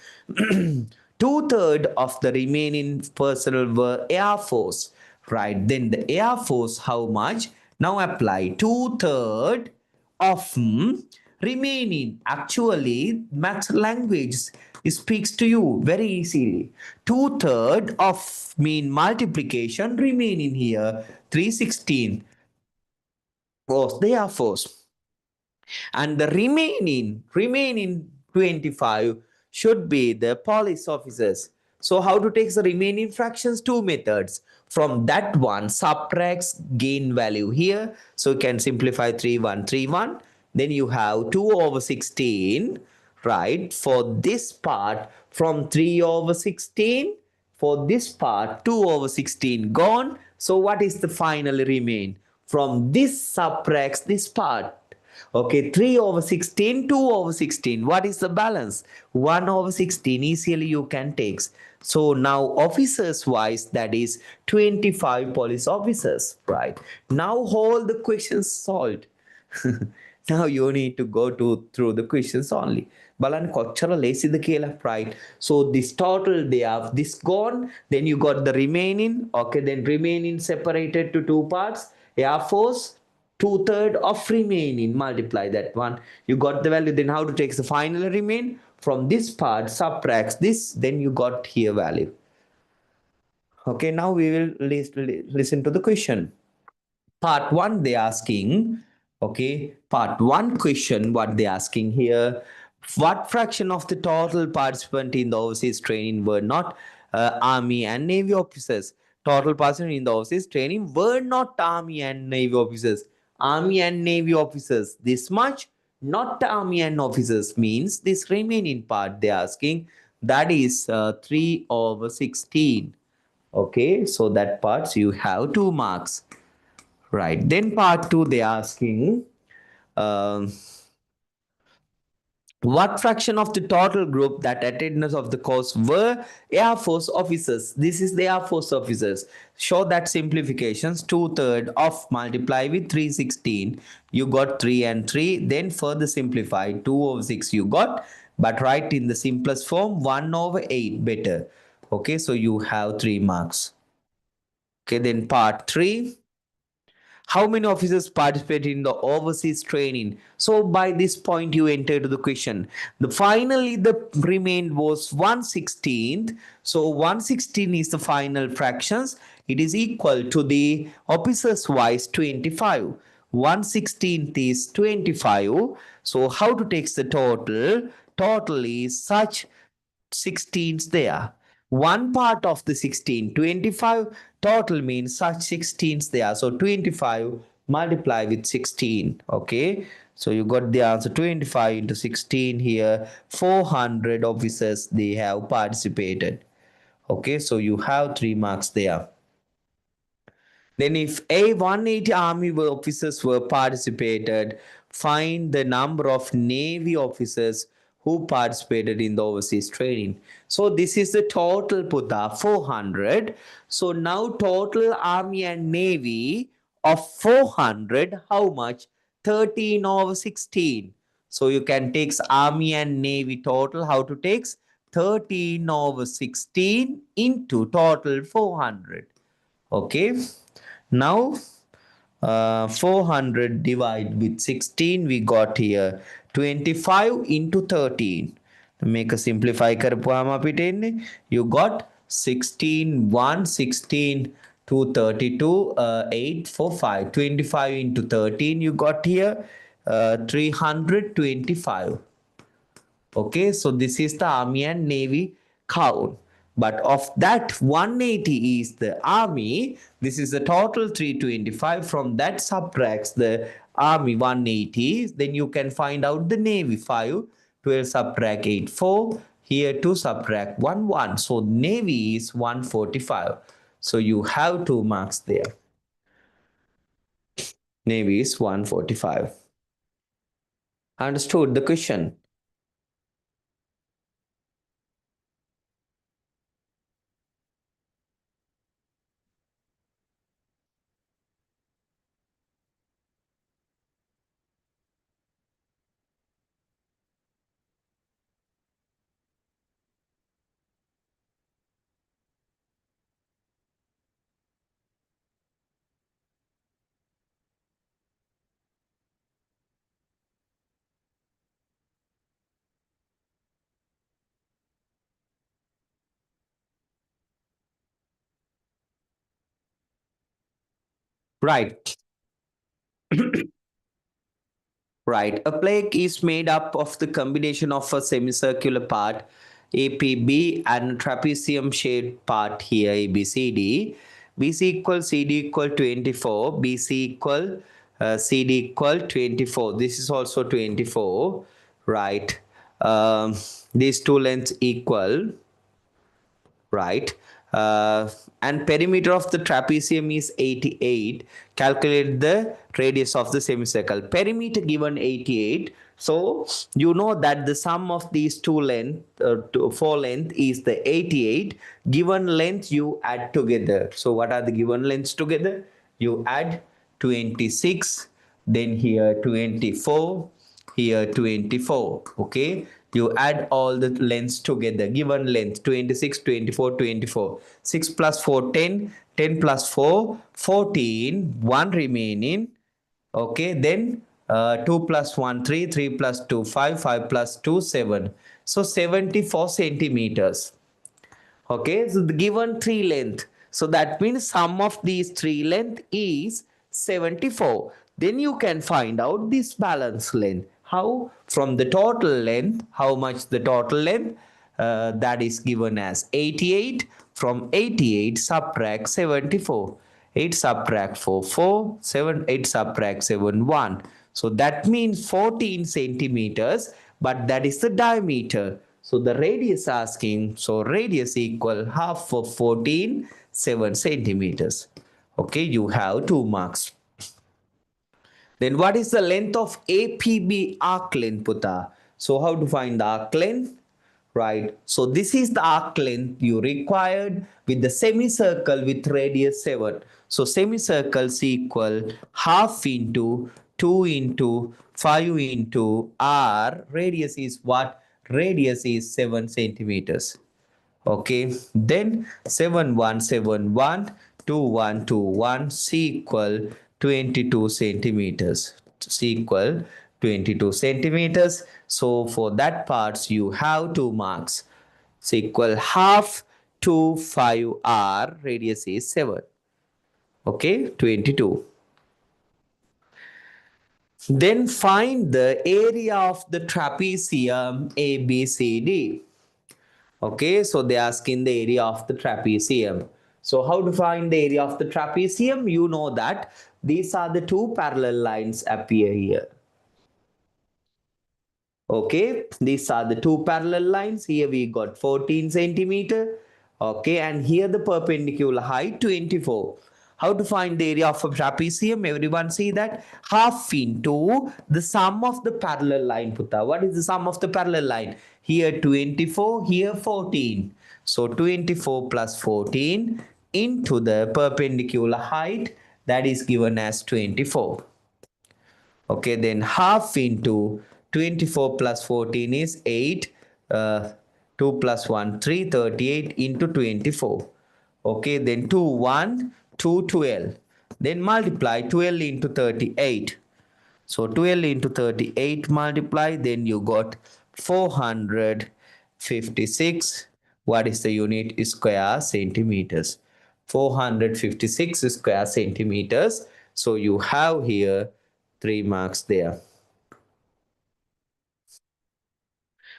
Two-thirds of the remaining personnel were Air Force. Right. Then the Air Force, how much? Now apply. Two-thirds of remaining. Actually, math language speaks to you very easily. Two-thirds of mean multiplication remaining here. 316 was the Air Force, and the remaining 25 should be the police officers. So how to take the remaining fractions? Two methods. From that one, subtracts gain value here, so you can simplify 3131. Then you have 2 over 16, right? For this part, from 3 over 16, for this part, 2 over 16 gone. So what is the final remain? From this subtracts this part. Okay, 3 over 16, 2 over 16. What is the balance? 1 over 16. Easily you can take. So now officers wise, that is 25 police officers, right? Now all the questions solved. Now you need to go to through the questions only. Balan kochara the kela, right? So this total they have this gone, then you got the remaining, okay, then remaining separated to two parts. Air Force, two-thirds of remaining, multiply that one, you got the value. Then how to take the final remain? From this part subtracts this, then you got here value. Okay, now we will listen to the question. Part 1 they asking, okay, part 1 question what they asking here: what fraction of the total participant in the overseas training were not army and navy officers? Total participants in the overseas training were not army and navy officers. Army and navy officers this much, not army and officers, means this remaining part they asking, that is 3 over 16. Okay, so that parts you have 2 marks. Right. Then part two, they asking, um, what fraction of the total group that attendance of the course were Air Force officers? This is the Air Force officers. Show that simplifications. Two-thirds of multiply with 316. You got 3 and 3. Then further simplify. 2 over 6 you got. But write in the simplest form 1 over 8 better. Okay, so you have 3 marks. Okay, then part 3. How many officers participate in the overseas training? So by this point you enter to the question. The finally the remained was 1/16. So 1/16 is the final fractions. It is equal to the officers wise 25. 1/16 is 25. So how to take the total? Total is such 16s there. One part of the 16, 25, total means such 16s there. So 25 multiply with 16. Okay. So you got the answer 25 into 16 here. 400 officers they have participated. Okay. So you have 3 marks there. Then if a 180 army officers were participated, find the number of navy officers who participated in the overseas training. So this is the total Putta 400. So now total army and navy of 400, how much? 13 over 16. So you can take army and navy total. How to take 13 over 16 into total 400. Okay. Now 400 divide with 16, we got here 25 into 13. Make a simplify කරපුවාම අපිට එන්නේ you got 16 1 16 232 8 4 5 25 into 13 you got here 325. Okay, so this is the army and navy count. But of that 180 is the army. This is the total 325. From that subtracts the army 180. Then you can find out the navy 5. 12 subtract 8 4. Here 2 subtract 1 1. So navy is 145. So you have 2 marks there. Navy is 145. Understood the question? Right. Right. A plaque is made up of the combination of a semicircular part, APB, and a trapezium shaped part here, ABCD. BC equal CD equal 24, BC equal CD equal 24. This is also 24. Right. Um, these two lengths equal, right? Uh, and perimeter of the trapezium is 88. Calculate the radius of the semicircle. Perimeter given 88. So you know that the sum of these two length, four length is the 88. Given length you add together. So what are the given lengths together? You add 26, then here 24, here 24. Okay, you add all the lengths together. Given length 26, 24, 24. 6 plus 4 10, 10 plus 4 14, 1 remaining. Okay, then 2 plus 1 3, 3 plus 2 5, 5 plus 2 7. So 74 centimeters. Okay, so the given three length. So that means sum of these three length is 74. Then you can find out this balance length. How? From the total length, how much the total length? That is given as 88. From 88, subtract 74. 8 subtract 4, 4, 7, 8 subtract 7, 1. So that means 14 centimeters, but that is the diameter. So the radius asking, so radius equal half of 14, 7 centimeters. Okay, you have 2 marks. Then what is the length of APB arc length, Puta? So how to find the arc length? Right. So this is the arc length you required with the semicircle with radius 7. So semicircles equal half into 2 into 5 into r. Radius is what? Radius is 7 centimeters. Okay, then 7171 2121 C equal 22 centimeters. C equal 22 centimeters. So for that parts you have 2 marks. C equal half to 5r, radius is 7. Okay, 22. Then find the area of the trapezium ABCD. Okay, so they ask in the area of the trapezium. So how to find the area of the trapezium? You know that these are the two parallel lines appear here. Okay, these are the two parallel lines. Here we got 14 centimeter. Okay, and here the perpendicular height 24. How to find the area of a trapezium? Everyone see that? Half into the sum of the parallel line, Putta. What is the sum of the parallel line? Here 24, here 14. So 24 plus 14 into the perpendicular height, that is given as 24. Okay, then half into 24 plus 14 is 8. 2 plus 1, 3, 38 into 24. Okay, then 2, 1, 2, 12. Then multiply 12 into 38. So 12 into 38 multiply, then you got 456. What is the unit? Square centimeters. 456 square centimeters. So you have here 3 marks there.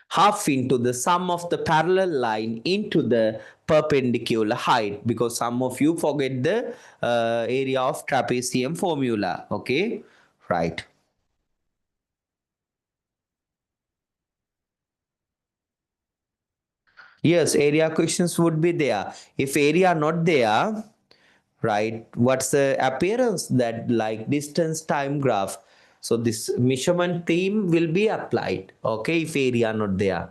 Half into the sum of the parallel line into the perpendicular height, because some of you forget the area of trapezium formula. Okay, right. Yes, area questions would be there. If area not there, right, what's the appearance? That like distance time graph. So this measurement theme will be applied. Okay, if area not there.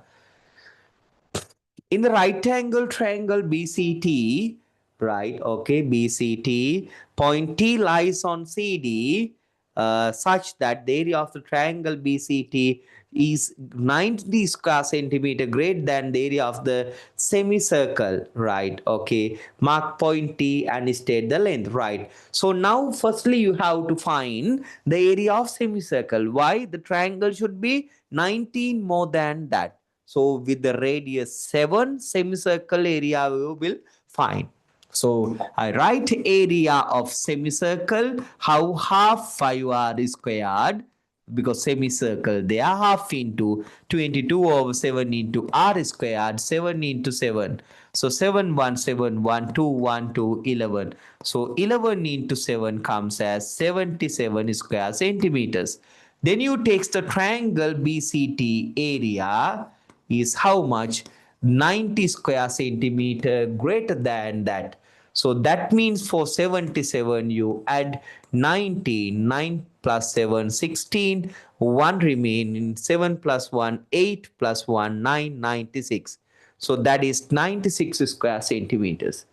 In the right angle triangle BCT, right? Okay, BCT, point T lies on CD, such that the area of the triangle BCT is 90 square centimeter greater than the area of the semicircle, right? Okay, mark point T and state the length, right? So now firstly you have to find the area of semicircle. Why? The triangle should be 19 more than that. So with the radius 7, semicircle area we will find. So I write area of semicircle, how half 5r squared, because semicircle they are half into 22 over 7 into r squared, 7 into 7. So 7 1 7 1 2 1 2 11. So 11 into 7 comes as 77 square centimeters. Then you take the triangle BCT area is how much? 90 square centimeter greater than that. So that means for 77 you add 19, 9 plus 7 16, 1 remaining, 7 plus 1 8 plus 1 9, 96. So that is 96 square centimeters.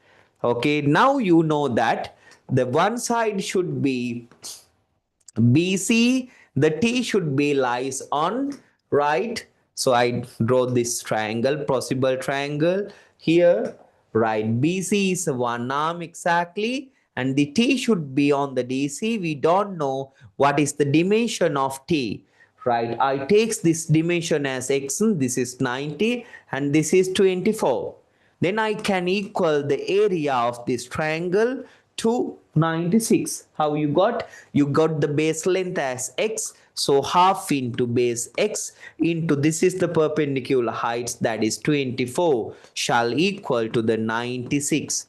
Okay, now you know that the one side should be BC, the T should be lies on right. So I draw this triangle, possible triangle here. Right, BC is one arm exactly, and the T should be on the DC. We don't know what is the dimension of T. Right, I takes this dimension as X, this is 90 and this is 24. Then I can equal the area of this triangle to 96. How you got? You got the base length as x. So half into base x into this is the perpendicular heights, that is 24, shall equal to the 96.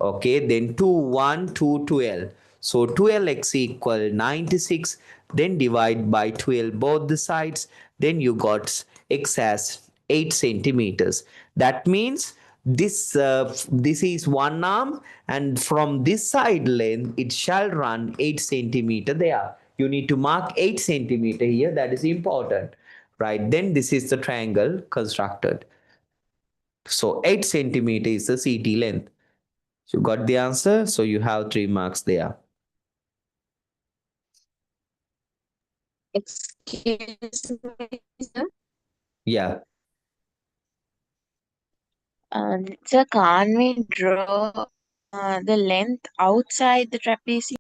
Okay, then 2 1 2 12. So 12x equal 96. Then divide by 12 both the sides. Then you got x as 8 centimeters. That means this is one arm, and from this side length it shall run 8 centimeter there. You need to mark 8 centimeter here. That is important, right? Then this is the triangle constructed. So 8 centimeter is the CT length. You got the answer, so you have 3 marks there. Excuse me, sir. Yeah. Sir, can't we draw the length outside the trapezium?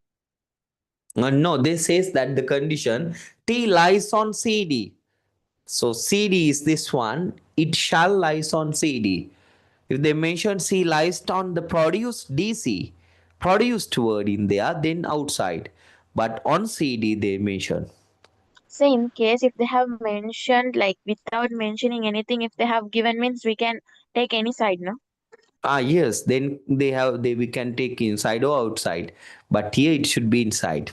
No, this says that the condition T lies on CD. So CD is this one. It shall lies on CD. If they mention C lies on the produced DC, produced word in there, then outside. But on CD they mention. So in case if they have mentioned like without mentioning anything, if they have given means we can take any side, no? Ah yes, then they we can take inside or outside. But here it should be inside.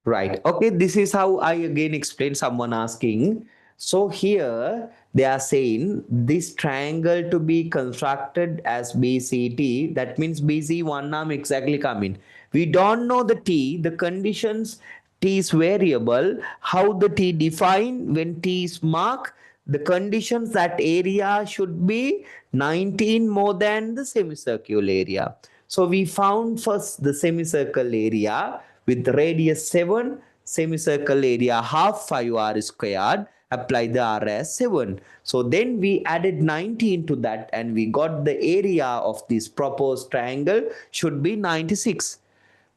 Right. Okay. This is how I again explain someone asking. So here they are saying this triangle to be constructed as BCT. That means BC one arm exactly coming. We don't know the T, the conditions. T is variable. How the T define when T is marked? The conditions that area should be 19 more than the semicircular area. So we found first the semicircle area with radius 7, semicircle area half 5r squared, apply the r as 7. So then we added 19 to that and we got the area of this proposed triangle should be 96.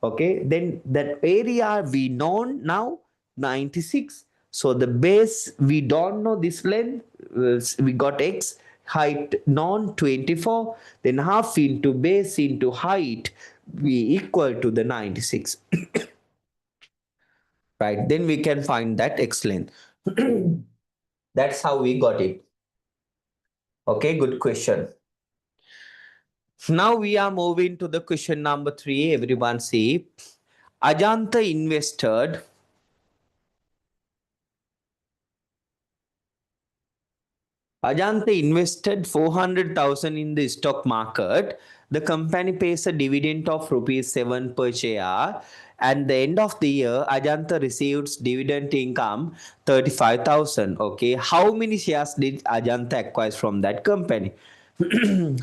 Okay, then that area we know now 96. So the base we don't know this length, we got x, height known 24, then half into base into height we equal to the 96. Right, then we can find that x length. That's how we got it. Okay, good question. Now we are moving to the question number 3. Everyone see, Ajanta invested Ajanta invested 400,000 in the stock market. The company pays a dividend of rupees 7 per share. At the end of the year, Ajanta receives dividend income 35,000. Okay, how many shares did Ajanta acquire from that company?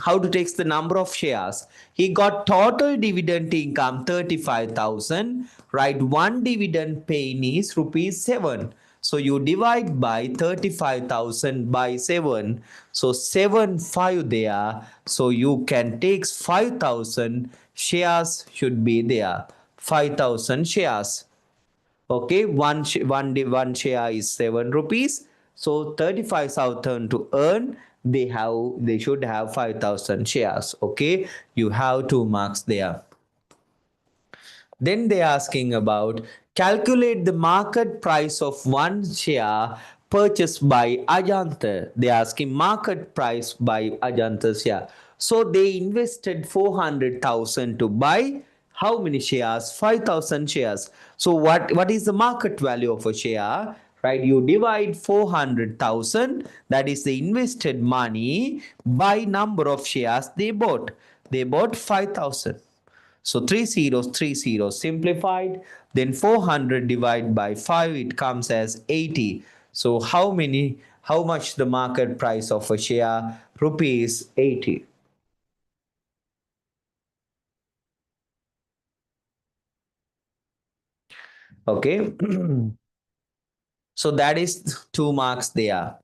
How to take the number of shares? He got total dividend income 35,000. Right, one dividend paying is rupees 7. So you divide by 35,000 by 7. So 7 5 there. So you can take 5,000 shares should be there. 5,000 shares. Okay, one share is 7 rupees. So 35,000 to earn, they should have 5,000 shares. Okay, you have 2 marks there. Then they're asking about calculate the market price of one share purchased by Ajanta. They're asking market price by Ajanta share. So they invested 400,000 to buy how many shares? 5,000 shares. So what is the market value of a share? Right, you divide 400,000, that is the invested money, by number of shares they bought. They bought 5,000. So 3 zeros simplified. Then 400 divided by 5, it comes as 80. So how much the market price of a share? Rupees 80. Okay. So that is 2 marks there.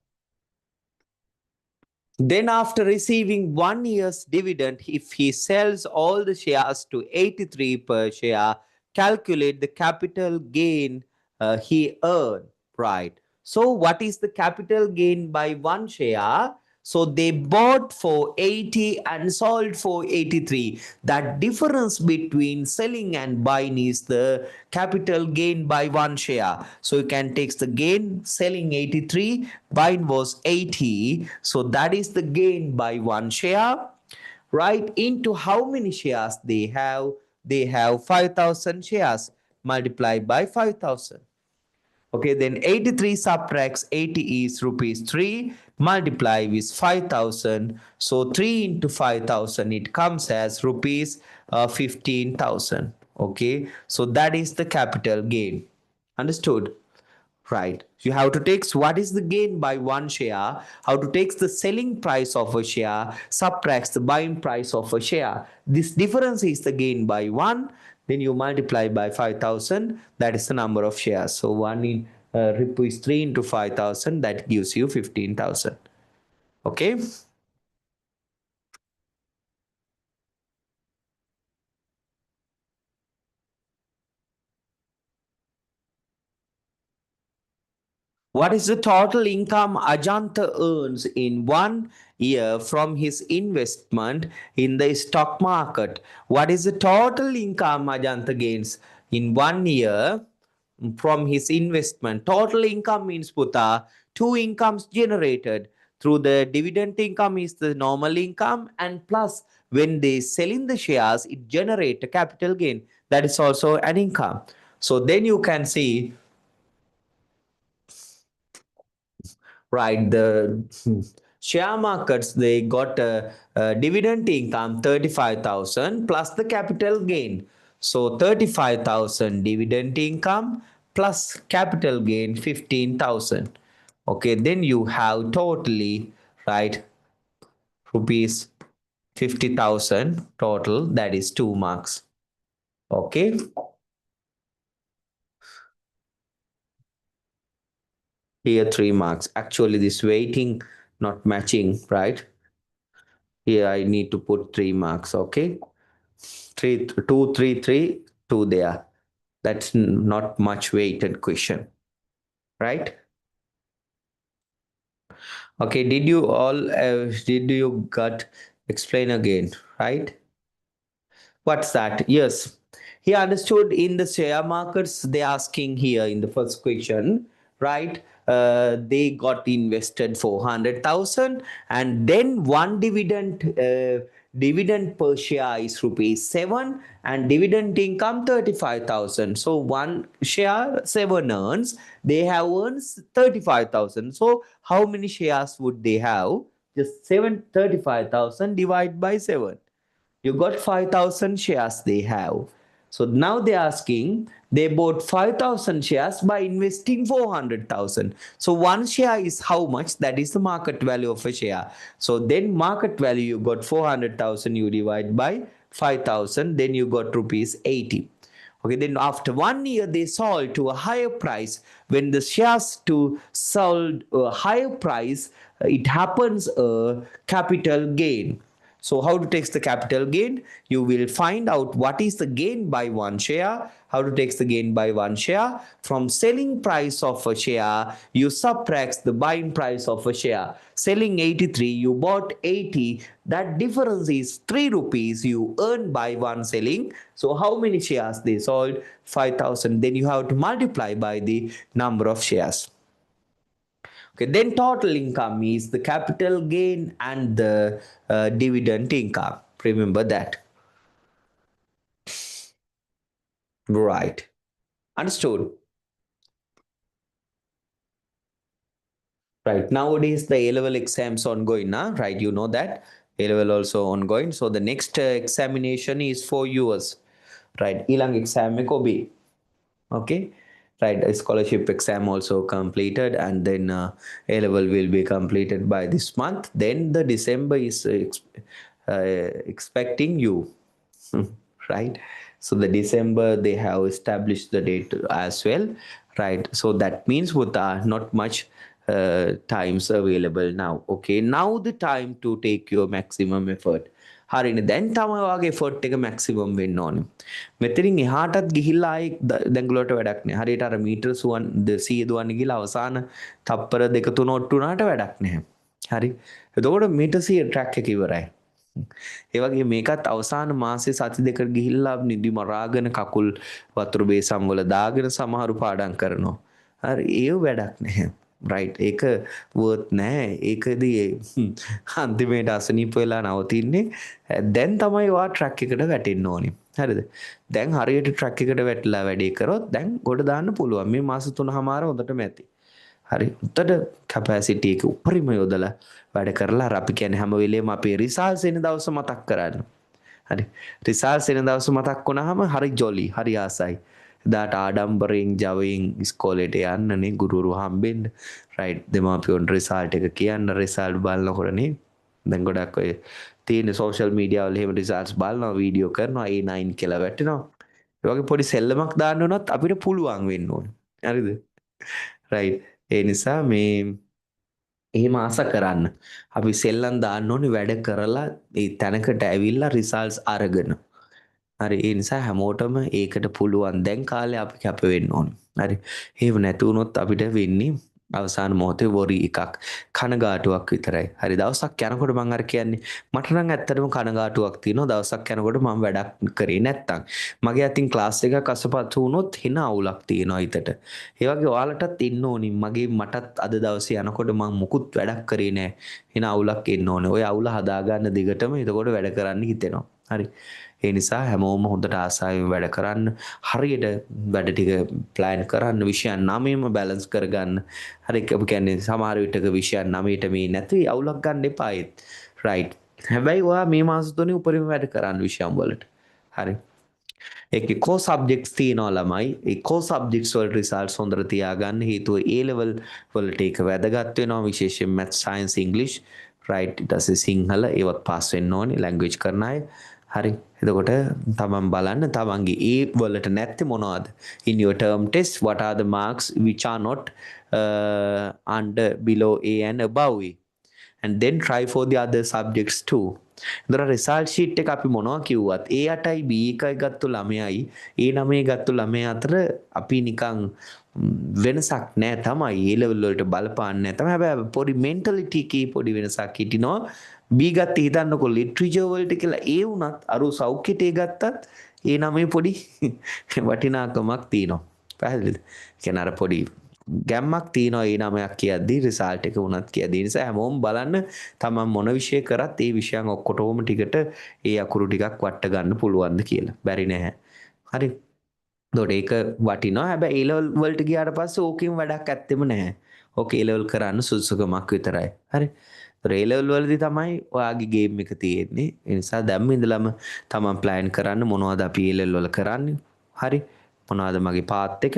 Then, after receiving 1 year's dividend, if he sells all the shares to 83 per share, calculate the capital gain he earned. Right. So, what is the capital gain by one share? So they bought for 80 and sold for 83. That difference between selling and buying is the capital gain by one share. So you can take the gain selling 83, buying was 80. So that is the gain by one share. Right, into how many shares they have? They have 5,000 shares multiplied by 5,000. Okay, then 83 subtracts 80 is rupees 3, multiply with 5,000. So 3 into 5,000, it comes as rupees 15,000. Okay, so that is the capital gain. Understood? Right. You have to take what is the gain by one share, how to take the selling price of a share, subtracts the buying price of a share. This difference is the gain by one. Then you multiply by 5,000. That is the number of shares. So 1 in rupees 3 into 5,000. That gives you 15,000. Okay. What is the total income Ajanta earns in 1 year from his investment in the stock market? What is the total income Ajanta gains in 1 year from his investment? Total income means Puta, two incomes generated through the dividend income is the normal income, and plus when they sell in the shares, it generate a capital gain. That is also an income. So then you can see, right, the share markets, they got a dividend income 35,000 plus the capital gain. So 35,000 dividend income plus capital gain 15,000. Okay, then you have totally, right, rupees 50,000 total, that is 2 marks. Okay. Here 3 marks. Actually, this weighting not matching, right? Here I need to put 3 marks. Okay. 3, 2, 3, 3, 2 there. That's not much weighted question, right? Okay. Did you got explain again, right? What's that? Yes. He understood in the share markets, they asking here in the first question, right? They got invested 400,000, and then one dividend per share is rupees 7, and dividend income 35,000. So one share 7 earns, they have earns 35,000. So how many shares would they have? Just 35,000 divided by 7. You got 5,000 shares they have. So now they're asking, they bought 5,000 shares by investing 400,000. So one share is how much? That is the market value of a share. So then market value, you got 400,000, you divide by 5,000, then you got rupees 80. Okay, then after 1 year, they sold to a higher price. When the shares to sold a higher price, it happens a capital gain. So how to take the capital gain? You will find out what is the gain by one share. How to take the gain by one share? From selling price of a share, you subtract the buying price of a share. Selling 83, you bought 80. That difference is 3 rupees you earn by one selling. So how many shares they sold? 5,000. Then you have to multiply by the number of shares. Okay, then total income is the capital gain and the dividend income. Remember that. Right. Understood. Right. Nowadays, the A-level exams ongoing now, right? You know that. A-level also ongoing. So the next examination is for yours. Right. Ilang exam mein ko bhi. Okay. Right. A scholarship exam also completed, and then A-level will be completed by this month. Then the December is expecting you. Right. So the December they have established the date as well, right? So that means with not much times available now. Okay, now the time to take your maximum effort. හරිනේ දැන් තමයි ඔයාගේ effort එක maximum වෙන්න ඕනේ. මෙතනින් එහාටත් ගිහිල්ලා ආයේ දැන් ගලට වැඩක් නෑ. හරියට අර මීටර 100 දුවන්න ගිහලා අවසාන තප්පර දෙක තුන ඔට්ටු වුණාට වැඩක් නැහැ. හරි. එතකොට මීටර 100 ට්‍රැක් එක ඉවරයි. ඒ වගේ මේකත් අවසාන මාසේ සති දෙකට ගිහිල්ලා නිදි මරාගෙන කකුල් වතුර බේසම් වල දාගෙන සමහරු පාඩම් කරනවා. හරි ඒව වැඩක් නැහැ. රයිට් ඒක වර්ත් නැහැ. ඒකදී අන්තිමේට අසනීප වෙලා නවතින්නේ. දැන් තමයි ඔයා ට්‍රැක් එකට වැටෙන්න ඕනේ. හරිද? දැන් හරියට ට්‍රැක් එකට වැටලා වැඩේ කරොත් දැන් ගොඩ දාන්න පුළුවන්. මේ මාස 3මාර හොඳටම ඇති. හරි උත්තර කැපැසිටි එක උපරිම යොදලා වැඩ කරලා අර අපි කියන්නේ හැම වෙලේම අපේ රිසල්ට්ස් එන දවස මතක් කරන්න. හරි රිසල්ට්ස් එන දවස මතක් වුණාම හරි ජොලි හරි ආසයි. එදාට ආඩම්බරයෙන් ජවයෙන් ඉස්කෝලේට යන්නනේ ගුරුවරු හම්බෙන්න. රයිට් දෙමාපියොන් රිසල්ට් එක කියන්න රිසල්ට් බලනකොටනේ දැන් ගොඩක් ඔය තියෙන සෝෂල් මීඩියා වල එහෙම රිසල්ට්ස් බලනවා වීඩියෝ කරනවා A9 කියලා වැටෙනවා. ඒ වගේ පොඩි සෙල්ලමක් දාන්න උනත් අපිට පුළුවන් වෙන්න ඕනේ. හරිද? රයිට් ඒ නිසා මේ එහෙම ආස කරන්න. අපි සෙල්ලම් දාන්න ඕනේ වැඩ කරලා ඒ තැනකට ඇවිල්ලා රිසල්ට්ස් අරගෙන. හරි ඒ නිසා හැමෝටම ඒකට පුළුවන් දැන් කාලේ අපි කැප වෙන්න ඕනේ. හරි. එහෙම නැති වුණොත් අපිට වෙන්නේ අවසාන මොහොතේ වොරි එකක් කනගාටුවක් විතරයි. හරි දවසක් යනකොට මම අර කියන්නේ මට නම් ඇත්තටම කනගාටුවක් තියෙනවා දවසක් යනකොට මම වැඩක් කරේ නැත්තම්. මගේ අතින් ක්ලාස් එකක් අසපත්තු වුණොත් හින අවුලක් තියෙනවා හිතට. ඒ වගේ ඔයාලටත් ඉන්න ඕනි. මටත් අද දවසේ යනකොට මම මුකුත් වැඩක් කරේ නැහැ. හින අවුලක් එන්න ඕනේ. ඔය අවුල හදාගන්න දිගටම එතකොට වැඩ කරන්න හිතෙනවා. හරි. ඒ නිසා හැමෝම හොඳට ආසාවෙන් වැඩ කරන්න හරියට වැඩ ටික ප්ලෑන් කරන්න විෂයන් 9ම බැලන්ස් කරගන්න හරි අපි කියන්නේ සමහර විටක විෂයන් 9ට මේ නැති අවුලක් ගන්න එපා ඒත් රයිට් හැබැයි ඔයා මේ මාස තුනේ උපරිම වැඩ කරන්න විෂයන් වලට හරි ඒකේ කෝ සබ්ජෙක්ට්ස් තියෙනවා ළමයි ඒ කෝ සබ්ජෙක්ට්ස් වල රිසල්ට්ස් හොඳට තියාගන්න හේතුව A level වලට ඒක වැදගත් වෙනවා විශේෂයෙන් math science english right ඊට පස්සේ සිංහල ඒවත් පාස් වෙන්න ඕනේ language කරන අය හරි එතකොට තමන් බලන්න තමන්ගේ ඒ වලට නැත්තේ මොනවද in your term test what are the marks which are not under below A and above A and then try for the other subjects too එතකොට result sheet එක අපි මොනවා කිව්වත් A8යි B1යි ගත්තු ළමයයි A9 ගත්තු ළමයා අතර අපි නිකන් වෙනසක් නෑ තමයි A level වලට බලපාන්නේ නෑ තමයි හැබැයි පොඩි mentality එකේ පොඩි වෙනසක් හිටිනවා B ගත්ත හිතන්නකො ලිටරේචර් වලට කියලා ඒ වුණත් අර සෞඛ්‍යට ඒ ගත්තත් ඒ නමේ පොඩි වටිනාකමක් තියෙනවා. පැහැදිලිද? කියන්නේ අර පොඩි ගැම්මක් තියෙනවා ඒ නමයක් කියද්දි රිසල්ට් එක වුණත් කියද්දි නිසා හැමෝම බලන්න තමන් මොන විෂය කරත් ඒ විෂයන් ඔක්කොටම ටිකට ඒ අකුරු ටිකක් වට ගන්න පුළුවන්ද කියලා. බැරි නැහැ. හරි. එතකොට ඒක වටිනවා. හැබැයි A level වලට ගියාට පස්සේ ඕකෙන් වැඩක් ඇත්තෙම නැහැ. ඕක A level කරන්න සුසුකමක් විතරයි. හරි. A level වලදී තමයි ඔයාගේ ගේම් එක තියෙන්නේ. ඒ නිසා දැම්ම ඉඳලම තමන් ප්ලෑන් කරන්න මොනවද අපි A level වල කරන්නේ. හරි. මොනවද මගේ පාත් එක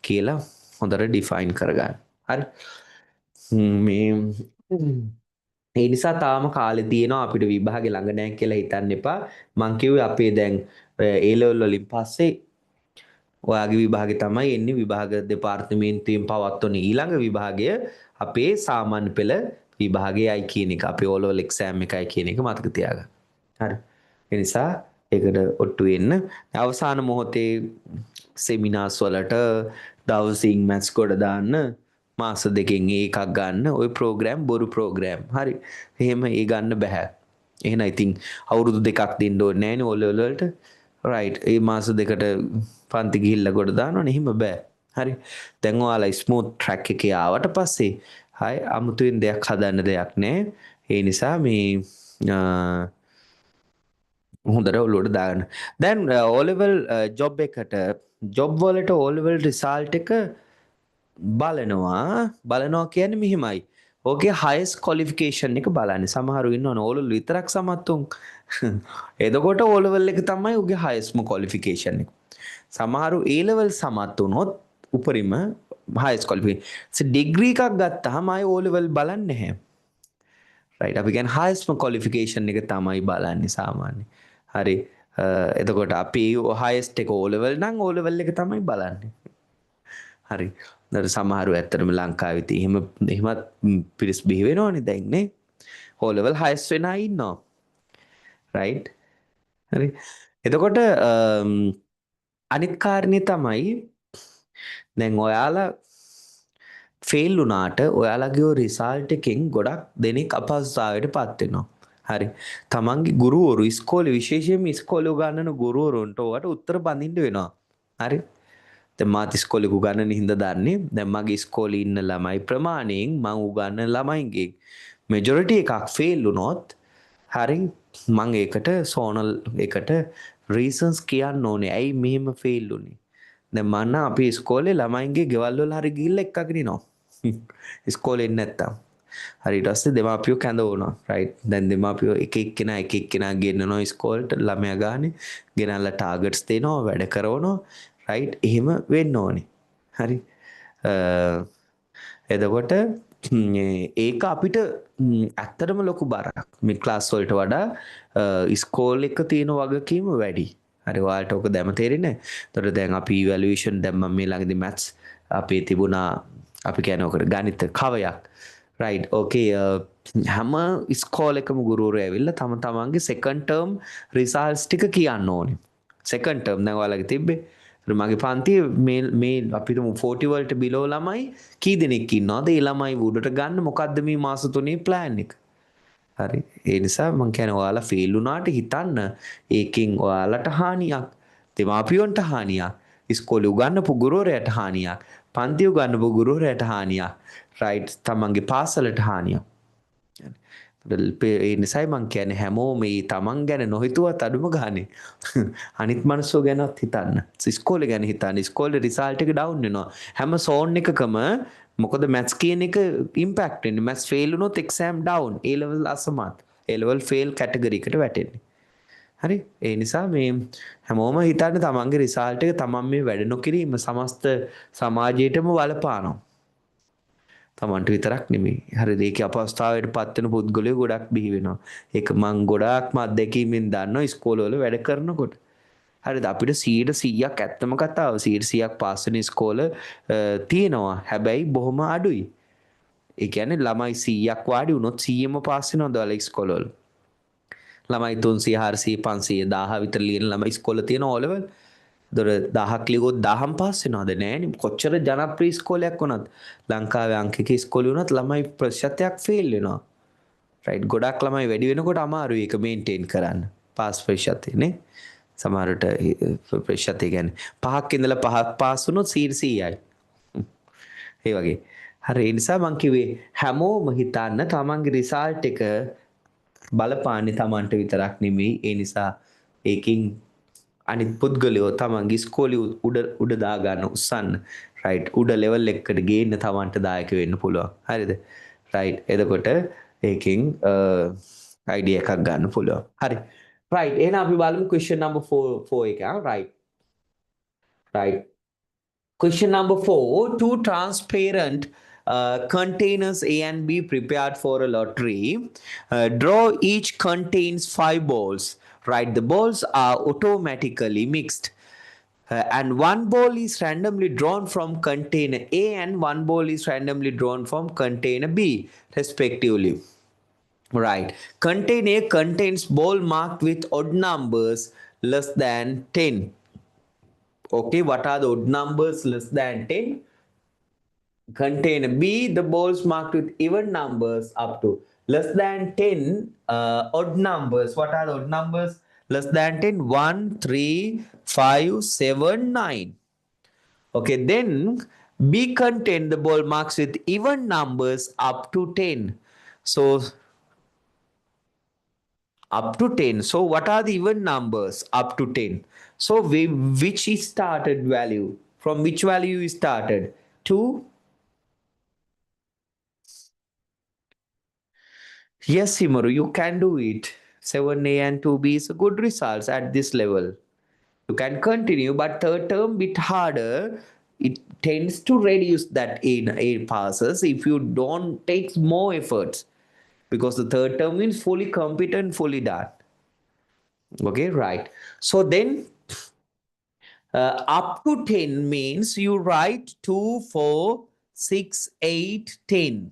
කියලා හොඳට ඩිෆයින් කරගන්න. හරි. මේ ඒ නිසා තාම කාලේ තියෙනවා අපිට විභාගේ ළඟ නැහැ කියලා හිතන්න එපා. මං කිව්වේ අපේ දැන් A level වලින් පස්සේ ඔයාගේ විභාගේ තමයි එන්නේ විභාග දෙපාර්තමේන්තුවෙන් පවත්වන ඊළඟ විභාගය අපේ සාමාන්‍ය පෙළ විභාගයයි කියන එක අපේ O level exam එකයි කියන එක මතක තියාගන්න. හරි. ඒ නිසා ඒකට ඔට්ටු වෙන්න. අවසාන මොහොතේ සෙමිනාර්ස් වලට දවසින් මැත්ස් ගොඩ දාන්න මාස දෙකෙන් එකක් ගන්න ওই ප්‍රෝග්‍රෑම් බොරු ප්‍රෝග්‍රෑම්. හරි. එහෙම ඒ ගන්න බෑ. එහෙනම් ඉතින් අවුරුදු දෙකක් දෙන්න ඕනේ නෑනේ O level වලට. රයිට්. ඒ මාස දෙකට පන්ති ගිහිල්ලා ගොඩ දානවනේ. එහෙම බෑ. හරි. දැන් ඔයාලා ස්මූත් ට්‍රැක් එකේ ආවට පස්සේ හයි අමුතුවෙන් දෙයක් හදන්න දෙයක් නෑ. ඒ නිසා මේ හොඳට ඔලුවට දාගන්න. දැන් O level ජොබ් එකට ජොබ් වලට O level රිසල්ට් එක බලනවා කියන්නේ මෙහෙමයි. ඕකේ highest qualification එක බලන්නේ. සමහරු ඉන්නවනේ O level විතරක් සමත් උන්. එතකොට O level එක තමයි උගේ highest qualification එක. සමහරු A level සමත් වුණොත් උපරිම highest qualification. ඩිග්‍රී එකක් ගත්තාම ආයේ O level බලන්නේ නැහැ. right අපි කියන්නේ highest qualification එක තමයි බලන්නේ සාමාන්‍යයෙන්. හරි. එතකොට අපි highest එක O level නම් O level එක තමයි බලන්නේ. හරි. දැන් සමහරු ඇත්තටම ලංකාවේ තියෙන එහෙමත් පිරිස් බිහි වෙනවනේ දැන් නේ. O level highest වෙන අය ඉන්නවා. right. හරි. එතකොට අනිත් කාරණේ තමයි දැන් ඔයාලා ෆේල් වුණාට ඔයාලගේ රිසල්ට් එකෙන් ගොඩක් දෙනෙක් අපහසුතාවයට පත් වෙනවා. හරි. තමන්ගේ ගුරුවරු ඉස්කෝලේ විශේෂයෙන්ම ඉස්කෝලේ උගන්වන ගුරුවරුන්ට ඔයාලට උත්තර බඳින්න වෙනවා. හරි. දැන් මාත් ඉස්කෝලේ උගන්වන හින්දා දන්නේ දැන් මගේ ඉස්කෝලේ ඉන්න ළමයි ප්‍රමාණයෙන් මම උගන්වන ළමයින්ගේ මෙජොරිටි එකක් ෆේල් වුණොත් හරි මම ඒකට සෝනල් එකට රීසන්ස් කියන්න ඕනේ. ඇයි මෙහෙම ෆේල් වුනේ? දැන් මම අපේ ඉස්කෝලේ ළමයින්ගේ ගෙවල් වල හරි ගිහිල්ලා එක්කගෙන ඉනවා. ඉස්කෝලේ ඉන්නේ නැත්තම්. හරි ඊට පස්සේ දෙමාපියෝ කැඳවනවා. රයිට්. දැන් දෙමාපියෝ එක එක්කෙනා ගෙන්නනවා ඉස්කෝලේට ළමයා ගානේ. ගෙනල්ලා ටාගට්ස් දෙනවා, වැඩ කරවනවා. රයිට්. එහෙම වෙන්න ඕනේ. හරි. එතකොට ඒක අපිට ඇත්තටම ලොකු බරක්. මේ ක්ලාස් වලට වඩා ඉස්කෝල එක තියෙන වගකීම වැඩි. හරි ඔයාලට ඔක දැම තේරෙන්නේ. එතකොට දැන් අපි ඉවැලුවේෂන් දැම්මම මේ ළඟදී මැත්ස් අපේ තිබුණා අපි කියන්නේ ඔකට ගණිත කවයක්. රයිට්. ඕකේ හැම ඉස්කෝල එකම ගුරුවරයෝ ඇවිල්ලා තමන්ගේ සෙකන්ඩ් ටර්ම් රිසල්ට්ස් ටික කියන්න ඕනේ. සෙකන්ඩ් ටර්ම් දැන් ඔයාලගේ තිබ්බේ. මගේ පන්තියේ මේ අපිට 40 වලට බිලෝ ළමයි කී දෙනෙක් ඉන්නවද? ඒ ළමයි උඩට ගන්න මොකද්ද මේ මාස තුනේ ප්ලෑන් එක? හරි. ඒ නිසා මම කියන්නේ ඔයාලා ෆේල් වුණාට හිතන්න ඒකෙන් ඔයාලට හානියක්. දෙමාපියන්ට හානියක්. ඉස්කෝලේ උගන්වපු ගුරුවරයාට හානියක්. පන්ති උගන්වපු ගුරුවරයාට හානියක්. රයිට්. තමන්ගේ පාසලට හානියක්. ඒ නිසායි මං කියන්නේ හැමෝම මේ තමන් ගැන නොහිතුවත් අඩුම ගානේ අනිත් මනුස්සෝ ගැනත් හිතන්න. ඉස්කෝලේ ගැන හිතන්න. ඉස්කෝලේ රිසල්ට් එක ඩවුන් වෙනවා. හැම සෝන් එකකම මොකද මැත්ස් කියන එක ඉම්පැක්ට් වෙන්නේ. මැත්ස් ෆේල් වුණොත් එක්සෑම් ඩවුන්. A level අසමත්. A level ෆේල් කැටගරි එකට වැටෙන්නේ. හරි. ඒ නිසා මේ හැමෝම හිතන්න තමන්ගේ රිසල්ට් එක තමන් මේ වැඩ නොකිරීම සමස්ත සමාජයටම බලපානවා. තමන්ට විතරක් නෙමෙයි. හරිද? ඒකේ අපහසුතාවයට පත් වෙන පුද්ගලයෝ ගොඩක් බිහි වෙනවා. ඒක මං ගොඩාක්ම අත්දැකීමෙන් දන්නවා ඉස්කෝලවල වැඩ කරනකොට. හරිද? අපිට 100%ක් ඇත්තම කතාව 100%ක් පාස් වෙන ඉස්කෝල තියෙනවා. හැබැයි බොහොම අඩුයි. ඒ කියන්නේ ළමයි 100ක් වාඩි වුණොත් 100ම පාස් වෙනවද ඔයාලා ඉස්කෝලවල? ළමයි 300 400 500 1000 විතර ලියන ළමයි ඉස්කෝල තියෙන O level. දොර 1000ක් ලියුවොත් 1000ම පාස් වෙනවද? නෑනේ. කොච්චර ජනප්‍රිය ඉස්කෝලයක් වුණත් ලංකාවේ අංකික ඉස්කෝලේ වුණත් ළමයි ප්‍රතිශතයක් ෆේල් වෙනවා. රයිට්. ගොඩක් ළමයි වැඩි වෙනකොට අමාරුයි ඒක මේන්ටේන් කරන්න. පාස් ප්‍රතිශතය නේ. සමහරට ප්‍රතිශතය කියන්නේ 5ක් ඉඳලා 5ක් පාස් වුණොත් 100යි. ඒ වගේ. හරි ඒ නිසා මං කිව්වේ හැමෝම හිතන්න තමන්ගේ රිසල්ට් එක බලපාන්නේ තමන්ට විතරක් නෙමෙයි. ඒ නිසා ඒකින් අනිත් පුද්ගලයෝ තමන්ගේ ඉස්කෝලේ උඩ දා ගන්න උස්සන්න. රයිට්. උඩ ලෙවල් එකකට ගේන්න තමන්ට දායක වෙන්න පුළුවන්. හරිද? රයිට්. එතකොට ඒකෙන් අයිඩියා එකක් ගන්න පුළුවන්. හරි. රයිට්. එහෙනම් අපි බලමු question number 4 එක. Right. Right. Question number 4. Two transparent containers A and B prepared for a lottery. Draw each contains 5 balls. Right, the balls are automatically mixed. And one ball is randomly drawn from container A and one ball is randomly drawn from container B, respectively. Right. Container contains ball marked with odd numbers less than 10. Okay, what are the odd numbers less than 10? Container B, the balls marked with even numbers up to less than 10 odd numbers. What are the odd numbers? Less than 10, 1, 3, 5, 7, 9. Okay, then B contain the ball marks with even numbers up to 10. So up to 10. So what are the even numbers up to 10? So which is started value? From which value is started? 2. Yes, Simaru, you can do it. 7A and 2B is a good results at this level. You can continue, but third term bit harder. It tends to reduce that in 8 passes if you don't take more efforts, because the third term means fully competent, fully done. Okay, right. So then up to 10 means you write 2, 4, 6, 8, 10.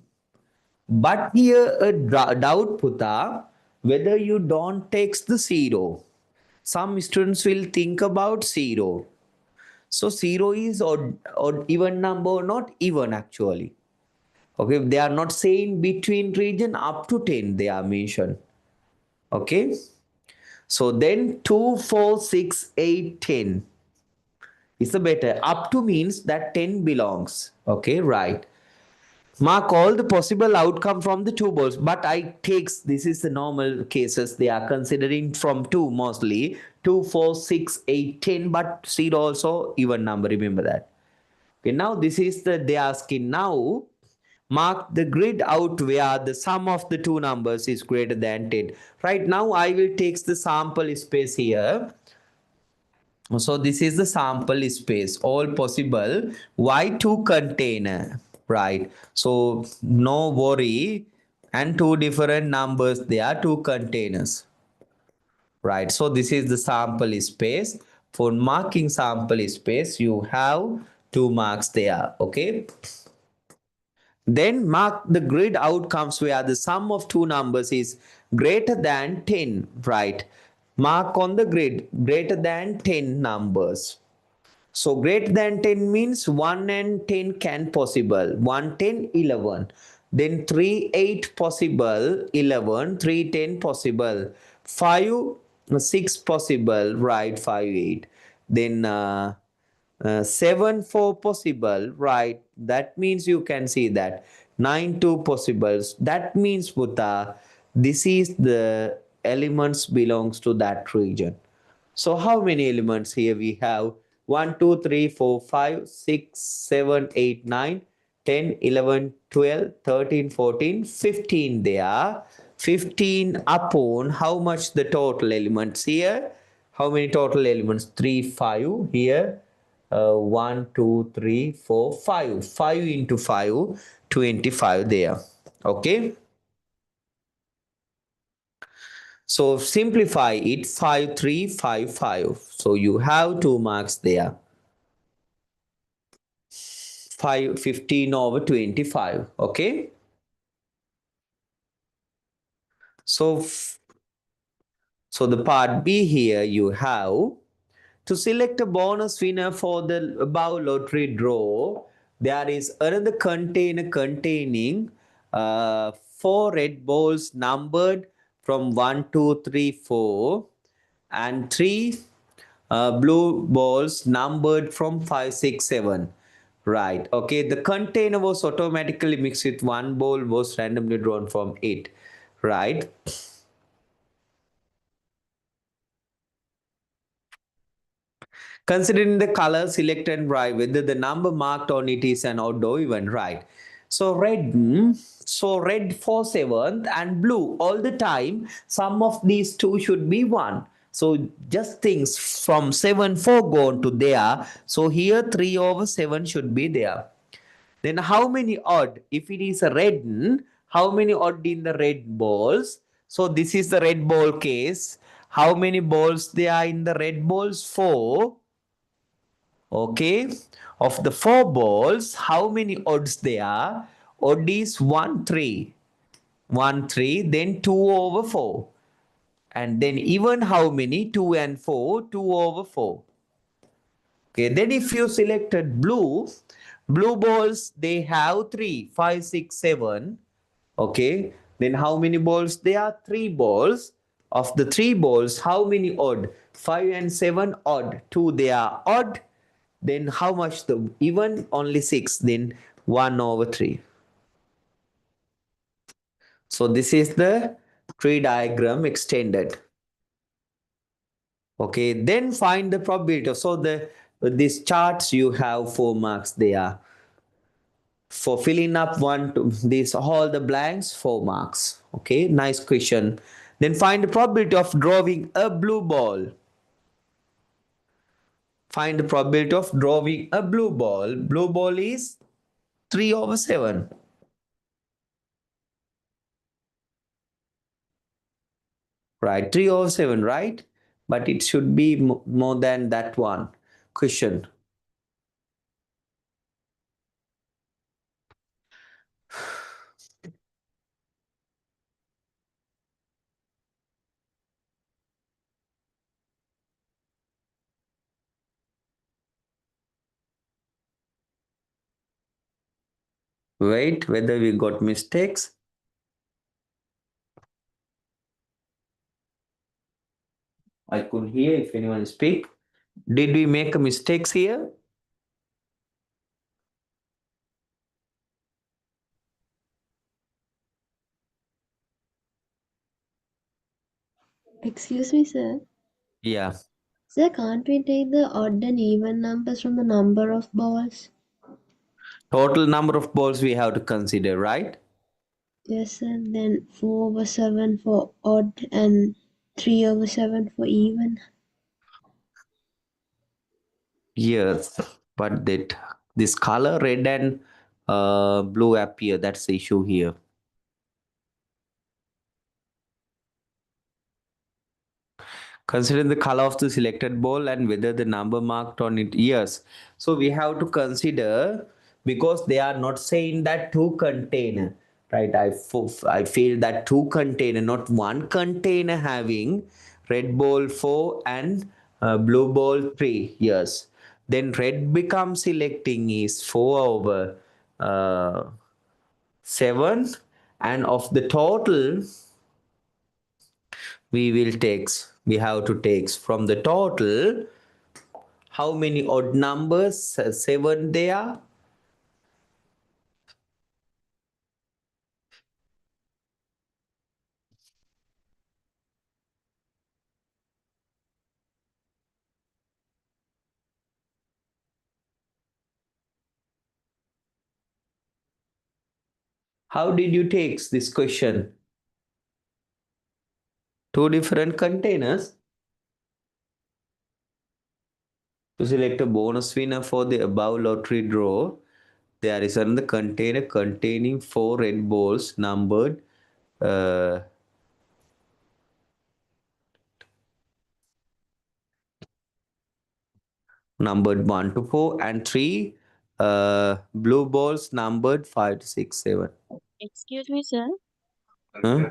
But here a doubt, Puta, whether you don't take the zero. Some students will think about zero. So zero is odd even number, not even actually. Okay, they are not saying between region up to 10, they are mentioned. Okay, so then 2, 4, 6, 8, 10 is the better. Up to means that 10 belongs. Okay, right. Mark all the possible outcome from the two balls, but I takes this is the normal cases they are considering from two mostly 2, 4, 6, 8, 10, but zero also even number. Remember that. Okay, now this is the they asking now. Mark the grid out where the sum of the two numbers is greater than 10. Right now, I will take the sample space here. So this is the sample space, all possible. Y2 container, right? So no worry, and two different numbers. There are two containers, right? So this is the sample space. For marking sample space, you have 2 marks there. Okay. Then mark the grid outcomes where the sum of two numbers is greater than 10, right? Mark on the grid greater than 10 numbers. So greater than 10 means 1 and 10 can possible. 1, 10, 11. Then 3, 8 possible. 11, 3, 10 possible. 5, 6 possible. Right, 5, 8. Then 7, 4 possible. Right, that means you can see that. 9, 2 possibles. That means, Buddha, this is the elements belongs to that region. So how many elements here we have? 1, 2, 3, 4, 5, 6, 7, 8, 9, 10, 11, 12, 13, 14, 15 there. 15 upon how much the total elements here? How many total elements? 3, 5 here. 1, 2, 3, 4, 5. 5 into 5, 25 there. Okay. So simplify it 5, 3, 5, 5. So you have 2 marks there. 5, 15 over 25. Okay. So, so the part B here you have to select a bonus winner for the above lottery draw. There is another container containing 4 red balls numbered from 1, 2, 3, 4 and 3 blue balls numbered from 5, 6, 7. Right. Okay. The container was automatically mixed with one ball was randomly drawn from it. Right. Considering the color, select and write whether the number marked on it is an odd or even. Right. So red, so red for 7th and blue all the time. Sum of these two should be 1. So just things from 7, 4 go on to there. So here 3 over 7 should be there. Then how many odd? If it is a red, how many odd in the red balls? So this is the red ball case. How many balls there are in the red balls? 4. Okay. Of the 4 balls, how many odds there are? Odd is 1, 3. 1, 3, then 2 over 4. And then even how many? 2 and 4, 2 over 4. Okay, then if you selected blue, blue balls, they have 3, 5, 6, 7. Okay, then how many balls? There are 3 balls. Of the 3 balls, how many odd? 5 and 7 odd. 2, they are odd. Then how much the even? Only 6. Then 1 over 3. So this is the tree diagram extended. Okay, then find the probability. So these charts you have 4 marks there. For filling up this all the blanks, 4 marks. Okay, nice question. Then find the probability of drawing a blue ball. Find the probability of drawing a blue ball. Blue ball is 3 over 7. Right, 3 over 7, right? But it should be more than that one. Question. Wait, whether we got mistakes? I could hear if anyone speak. Did we make mistakes here? Excuse me, sir. Yeah. Sir, can't we take the odd and even numbers from the number of balls? Total number of balls we have to consider, right? Yes, sir. Then 4 over 7 for odd and 3 over 7 for even. Yes. But this color red and blue appear. That's the issue here. Consider the color of the selected ball and whether the number marked on it. Yes. So we have to consider because they are not saying that 2 container. Right. I feel that 2 container, not 1 container having red ball 4 and blue ball 3. Yes. Then red becomes selecting is 4 over 7, and of the total we have to take from the total how many odd numbers? 7 there. How did you take this question? 2 different containers. To select a bonus winner for the above lottery draw, there is another container containing 4 red balls numbered numbered 1 to 4 and 3 blue balls numbered 5 to 6, 7. Excuse me, sir. Huh?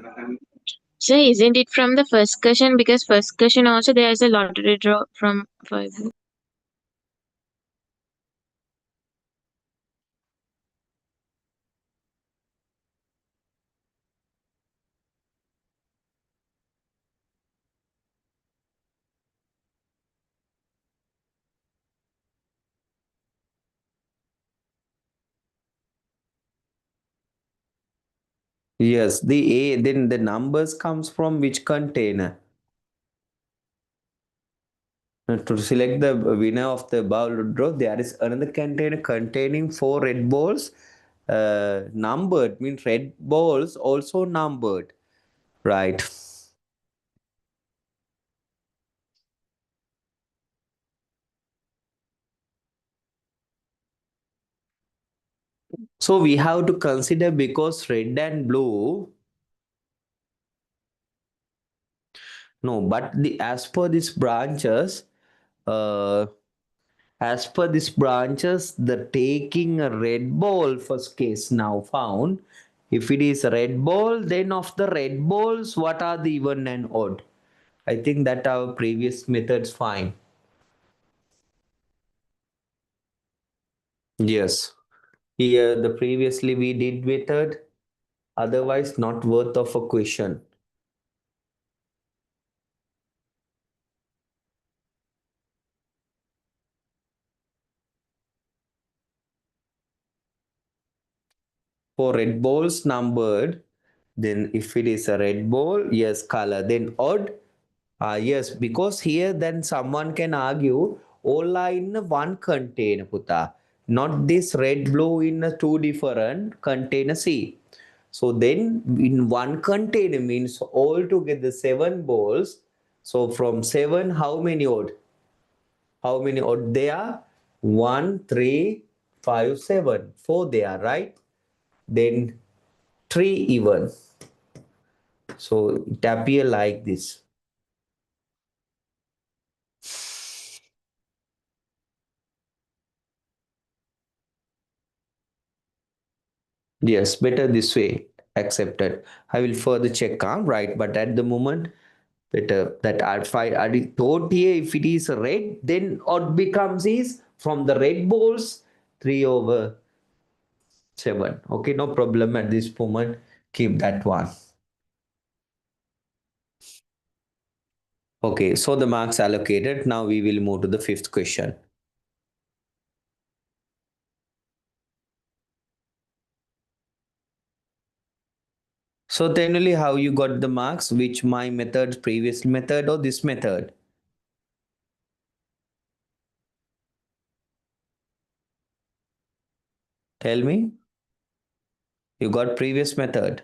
Sir, isn't it from the first question? Because first question also there is a lottery draw from 5. Yes, then the numbers comes from which container? To select the winner of the bowl draw, there is another container containing 4 red balls. Numbered means red balls also numbered, right? So we have to consider because red and blue. No, but as per these branches, uh, the taking a red ball first case now found If it is red ball, then of the red balls, what are the even and odd? I think that our previous method's fine. Yes. Here the previously we did method, otherwise not worth of a question. For red balls numbered, then if it is a red ball, yes, color. Then odd, yes, because here then someone can argue all are in one container, Puta. Not this red blue in two different container. See. So then in one container means all together seven balls. So from seven, how many odd? How many odd there? One, three, five, seven. Four there, right? Then three even. So it appear like this. Yes, better this way. Accepted. I will further check, right? But at the moment, better that I thought here if it is red, then odd becomes is from the red balls 3/7. Okay, no problem at this moment. Keep that one. Okay, so the marks allocated. Now we will move to the fifth question. So generally, how you got the marks? Which my method, previous method, or this method? Tell me. You got previous method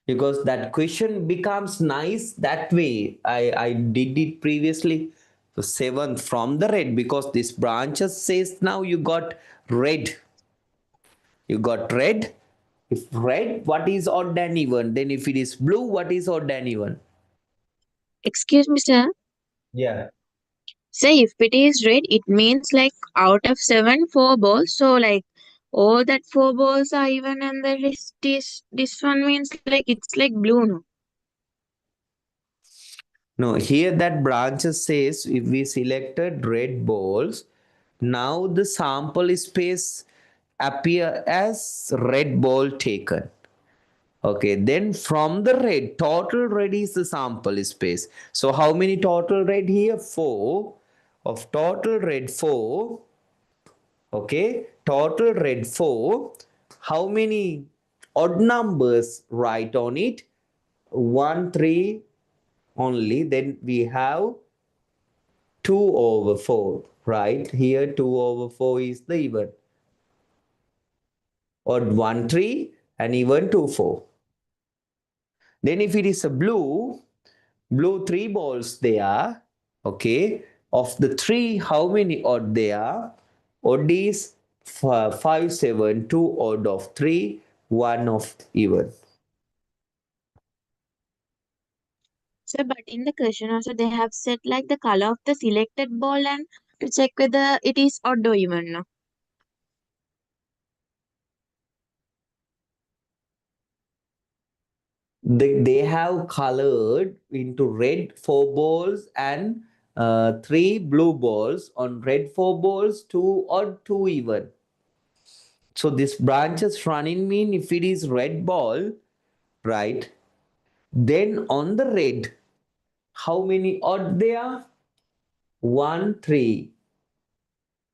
because that question becomes nice that way. I did it previously. So seventh from the red because this branches says now you got red. You got red. If red, what is odd and even? Then if it is blue, what is odd and even? Excuse me, sir. Yeah. Say if it is red, it means like out of seven, four balls. So like all that four balls are even, and the rest is this one means like it's like blue, no? No, here that branches says if we selected red balls, now the sample space appear as red ball taken. Okay, then from the red, total red is the sample space. So how many total red here? 4. Of total red 4. Okay, total red 4. How many odd numbers write on it? 1, 3 only. Then we have 2/4, right? Here 2/4 is the even. Odd 1, 3 and even 2, 4. Then if it is a blue, three balls there. Okay. Of the three, how many odd there? Odd is 5, 7, 2 odd of 3, 1 of even. So, but in the question also they have set like the color of the selected ball and to check whether it is odd or even, no? They have colored into red 4 balls and 3 blue balls. On red 4 balls, 2 odd, 2 even. So this branches running mean if it is red ball, right? Then on the red, how many odd there? 1, 3.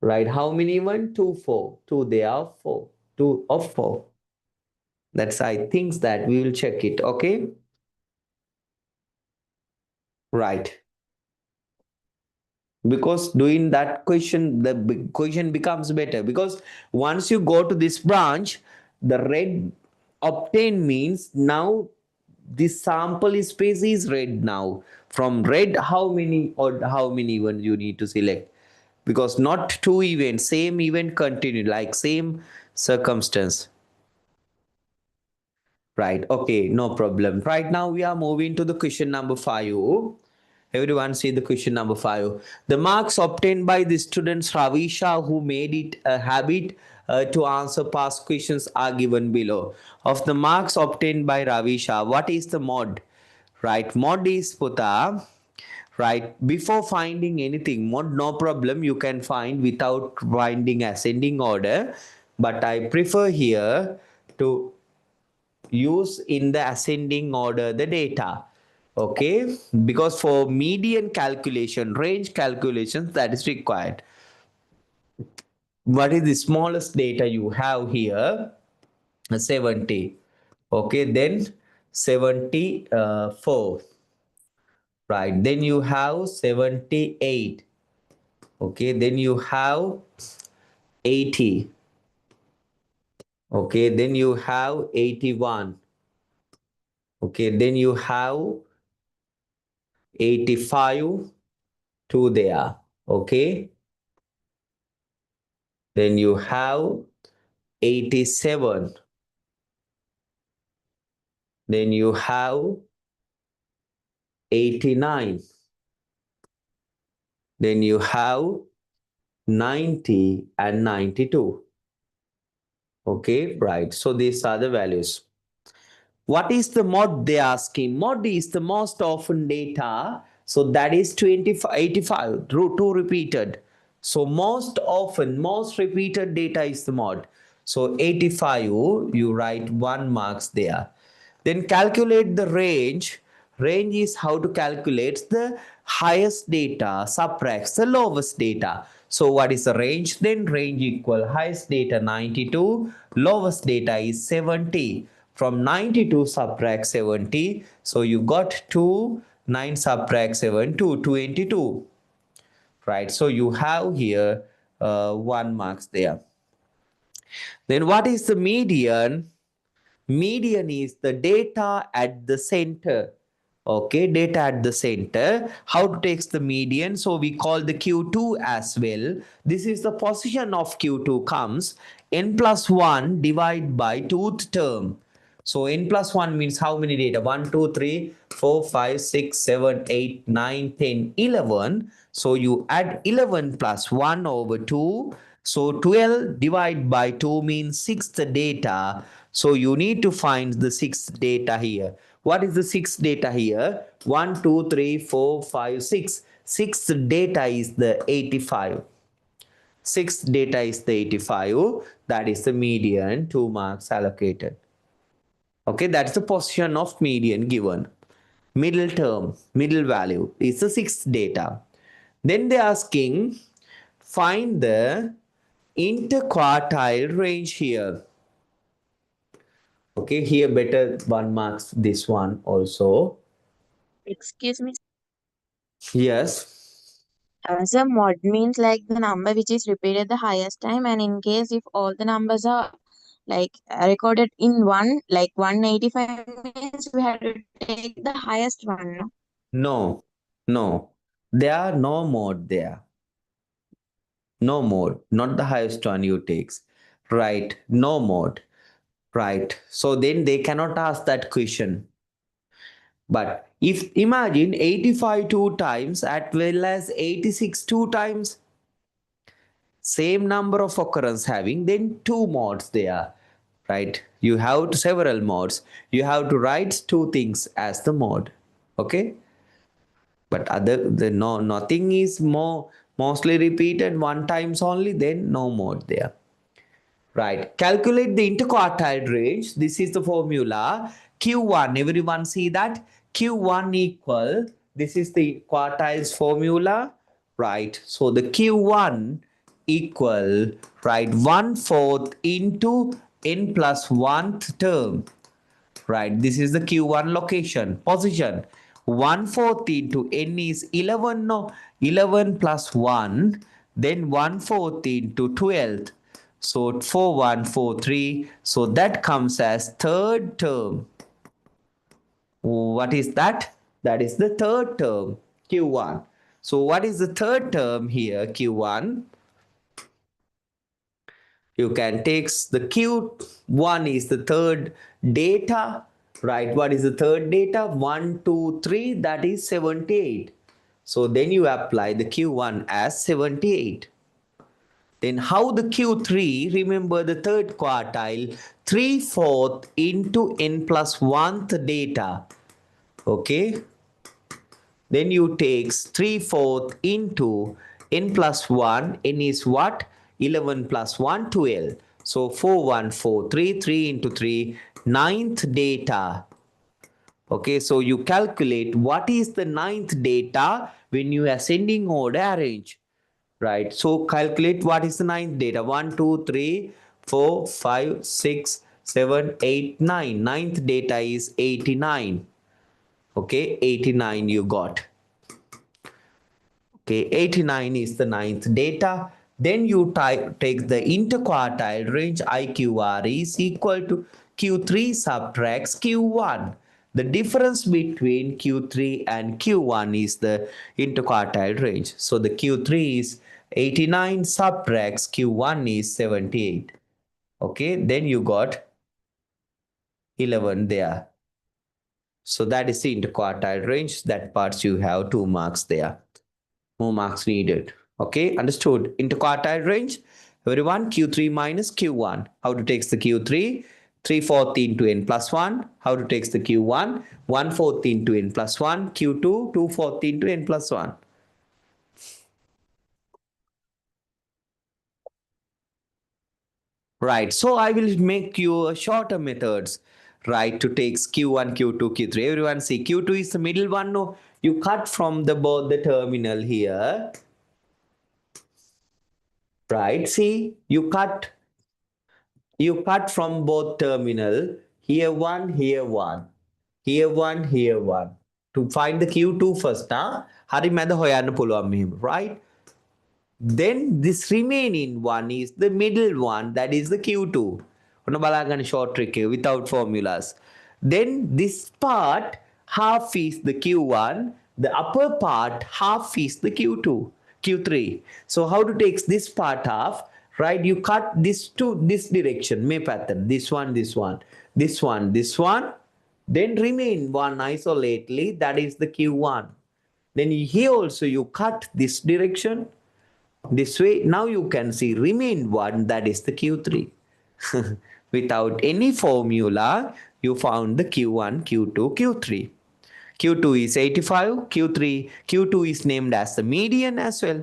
Right? How many even? 2, 4. 2 there are 4. 2 of 4. That's I think that we will check it. Okay. Right. Because doing that question, the question becomes better because once you go to this branch, the red obtained means now this sample space is red now. From red, how many or how many events you need to select? Because not two events, same event continue, like same circumstance. Right. Okay, no problem. Right now we are moving to the question number 5. Everyone see the question number 5. The marks obtained by the students Ravisha who made it a habit to answer past questions are given below. Of the marks obtained by Ravisha, what is the mod? Right, mod is Puta. Right, before finding anything, mod no problem, you can find without finding ascending order. But I prefer here to use in the ascending order the data, okay, because for median calculation, range calculations, that is required. What is the smallest data you have here? 70. Okay, then 74. Right, then you have 78. Okay, then you have 80. Okay, then you have 81. Okay, then you have 85 to there. Okay, then you have 87. Then you have 89. Then you have 90 and 92. Okay, right. So these are the values. What is the mod they asking? Mod is the most often data. So that is 25, 85, two repeated. So most often, most repeated data is the mod. So 85, you write 1 marks there. Then calculate the range. Range is how to calculate the highest data subtracts the lowest data. So what is the range? Then range equal highest data 92, lowest data is 70. From 92 subtract 70. So you got 2, 9 subtract 7, 2, 22. Right. So you have here 1 marks there. Then what is the median? Median is the data at the center. Okay, data at the center. How to take the median? So we call the Q2 as well. This is the position of Q2 comes n plus 1 divided by 2th term. So n plus 1 means how many data? 1, 2, 3, 4, 5, 6, 7, 8, 9, 10, 11. So you add 11 plus 1 over 2. So 12 divided by 2 means 6th data. So you need to find the 6th data here. What is the 6th data here? 1, 2, 3, 4, 5, 6. 6th data is the 85. 6th data is the 85. That is the median, 2 marks allocated. Okay, that's the position of median given. Middle term, middle value is the 6th data. Then they're asking, find the interquartile range here. Okay, here better 1 marks this one also. Excuse me. Yes. So mod means like the number which is repeated the highest time, and in case if all the numbers are like recorded in one, like 185 means we have to take the highest one. No? No, no. There are no mode there. No mode, not the highest one you takes. Right, no mode. Right. So then they cannot ask that question. But if imagine 85 two times as well as 86 two times, same number of occurrence having, then two modes there. Right. You have several modes. You have to write two things as the mode. Okay. But other the no nothing is mostly repeated one times only, then no mode there. Right. Calculate the interquartile range. This is the formula. Q1. Everyone see that? Q1 equal. This is the quartiles formula. Right. So the Q1 equal, right, 1/4 into n plus 1th term. Right. This is the Q1 location, position. 1/4 into n is 11. No, 11 plus 1. Then 1/4 into 12th. So 4143. So that comes as third term. What is that? That is the third term, Q1. So what is the third term here, Q1? You can take the Q1 is the third data, right? What is the third data? 1, 2, 3, that is 78. So then you apply the Q1 as 78. Then how the Q3, remember the third quartile, 3/4 into n plus 1th data. Okay. Then you takes 3/4 into n plus 1. N is what? 11 plus 1, 12. So 4, 1, 4, 3, 3 into 3, ninth data. Okay, so you calculate what is the ninth data when you ascending order arrange. Right, so calculate what is the ninth data. 1, 2, 3, 4, 5, 6, 7, 8, 9. Ninth data is 89. Okay, 89 you got. Okay, 89 is the ninth data. Then you take the interquartile range IQR is equal to Q3 subtracts Q1. The difference between Q3 and Q1 is the interquartile range. So the Q3 is 89 subtracts Q1 is 78. Okay, then you got 11 there. So that is the interquartile range. That parts you have 2 marks there. More marks needed. Okay, understood. Interquartile range. Everyone, Q3 minus Q1. How to take the Q3? 3/4 into n plus 1. How to take the Q1? 1/4 into n plus 1. Q2, 2/4 into n plus 1. Right, so I will make you a shorter methods, right, to take Q1, Q2, Q3. Everyone see, Q2 is the middle one. No, you cut from the both the terminal here. Right, see, you cut from both terminal, here one, here one, here one, here one. To find the Q2 first, hari meda hoyanna puluwan mehema, right? Then this remaining one is the middle one, that is the Q2. ඔන්න බලාගන්න short trick without formulas. Then this part, half is the Q1, the upper part, half is the Q2, Q3. So how to take this part half, right? You cut this to this direction, may pattern, this one, this one, this one, this one. Then remain one isolately, that is the Q1. Then here also you cut this direction, this way. Now you can see remain one, that is the Q3. Without any formula, you found the Q1, Q2, Q3. Q2 is 85, Q2 is named as the median as well.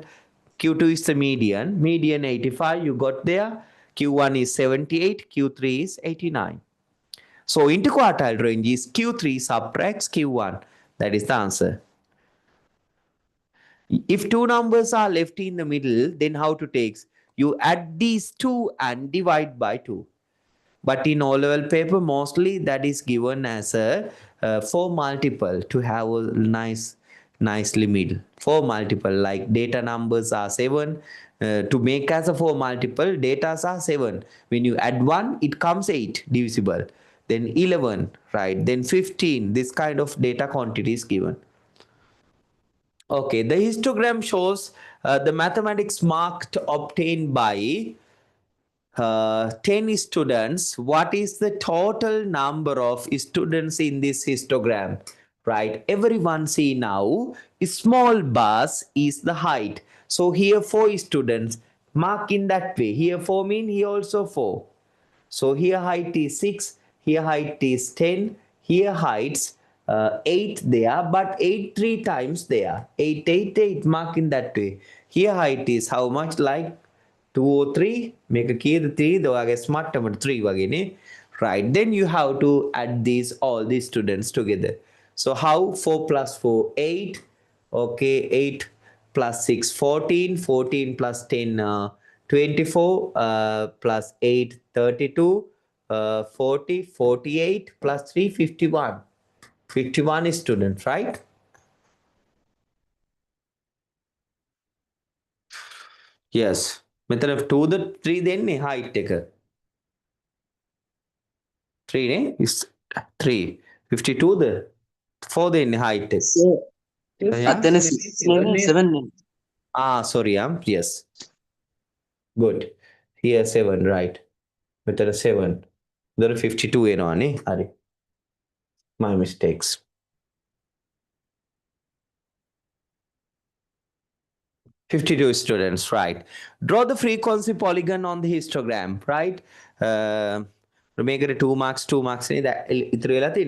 Q2 is the median 85, you got there. Q1 is 78, Q3 is 89. So interquartile range is Q3 subtracts Q1. That is the answer. If two numbers are left in the middle, then how to take? You add these two and divide by 2. But in O-level paper, mostly that is given as a 4 multiple to have a nice limit. 4 multiple, like data numbers are 7. To make as a 4 multiple, data are 7. When you add 1, it comes 8 divisible. Then 11, right? Then 15. This kind of data quantity is given. Okay, the histogram shows the mathematics marked obtained by 10 students. What is the total number of students in this histogram? Right, everyone see now, small bars is the height. So here 4 students, mark in that way. Here 4 mean here also 4. So here height is 6, here height is 10, here heights 8 there, but 8 3 times there. 8, 8, 8, mark in that way. Here height is how much, like 203, make a key the 3, the I smart number 3 again. Right, then you have to add these all these students together. So how 4 plus 4, 8. Okay, 8 plus 6, 14, 14 plus 10, 24, plus 8, 32, 40, 48, plus 3, 51. 51 is students, right? Yes. Method of 2 the 3 then height taker. 3 is 3. 52 the 4 then height take. Yeah? අතන 7 Sorry, yes. Good. Here 7, right. Method of 7. There are 52 එනවානේ. හරි. My mistakes. 52 students, right. Draw the frequency polygon on the histogram, right? Make it 2 marks, 2 marks. That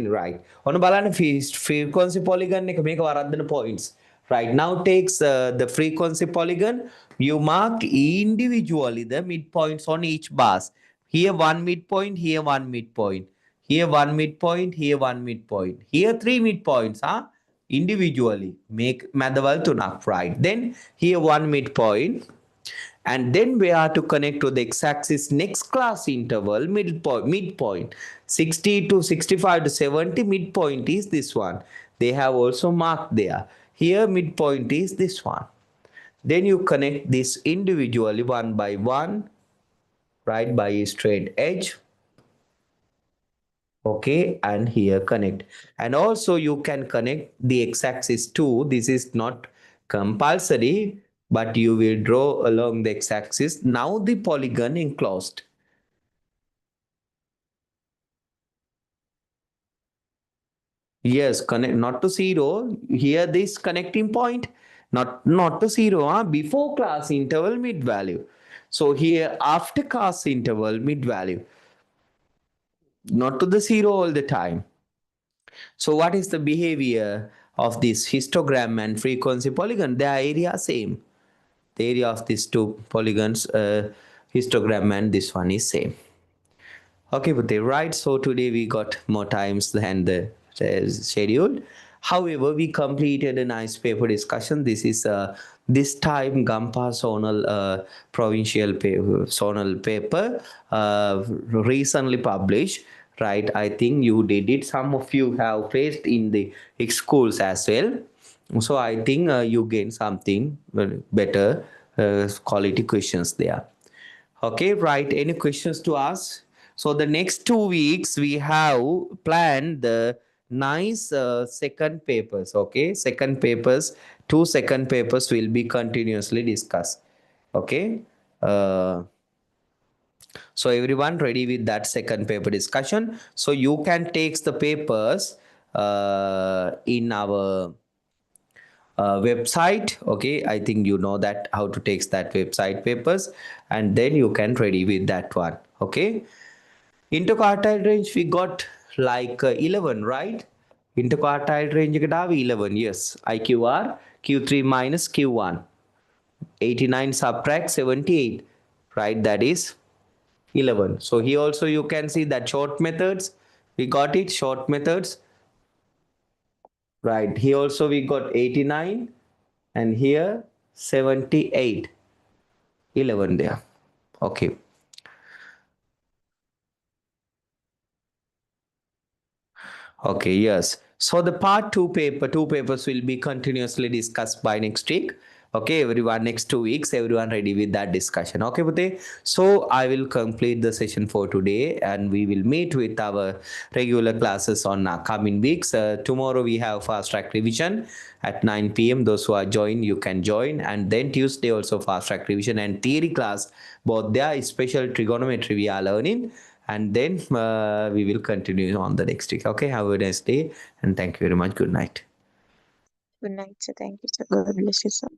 right. On a frequency polygon, make a points. Right now takes the frequency polygon. You mark individually the midpoints on each bars. Here one midpoint, here one midpoint. Here one midpoint, here one midpoint. Here three midpoints, huh? Individually make madhaval tunak, right? Then here one midpoint, and then we are to connect to the x-axis next class interval midpoint 60 to 65 to 70 midpoint is this one. They have also marked there. Here midpoint is this one. Then you connect this individually one by one, right, by a straight edge. Okay, and here connect, and also you can connect the x-axis too. This is not compulsory, but you will draw along the x-axis. Now the polygon enclosed. Yes, connect not to zero. Here this connecting point, not to zero, before class interval mid value. So here after class interval mid value, not to the zero all the time. So what is the behavior of this histogram and frequency polygon? Their area same. The area of these two polygons, histogram and this one is same. Okay, but they right. So today we got more times than the scheduled. However, we completed a nice paper discussion. This is this time Gampa zonal provincial zonal paper recently published. Right, I think you did it. Some of you have faced in the schools as well. So I think you gain something better quality questions there. Okay, right. Any questions to ask? So the next 2 weeks we have planned the nice second papers. Okay, second papers, two second papers will be continuously discussed. Okay. So everyone ready with that second paper discussion. So you can take the papers in our website. Okay, I think you know that how to take that website papers, and then you can ready with that one. Okay, interquartile range we got like 11, right? Interquartile range kita 11. Yes, IQR Q3 minus Q1, 89 subtract 78, right? That is 11. So here also you can see that short methods, we got it, short methods, right? Here also we got 89, and here 78, 11 there. Okay. Okay, yes. So the part two papers will be continuously discussed by next week. Okay, everyone, next 2 weeks, everyone ready with that discussion. Okay, Pute. So I will complete the session for today, and we will meet with our regular classes on coming weeks. Tomorrow we have fast track revision at 9 p.m. Those who are joined, you can join. And then Tuesday also fast track revision and theory class. Both there, special trigonometry we are learning, and then we will continue on the next week. Okay, have a nice day, and thank you very much. Good night. Good night, sir. Thank you, sir. God bless you, sir.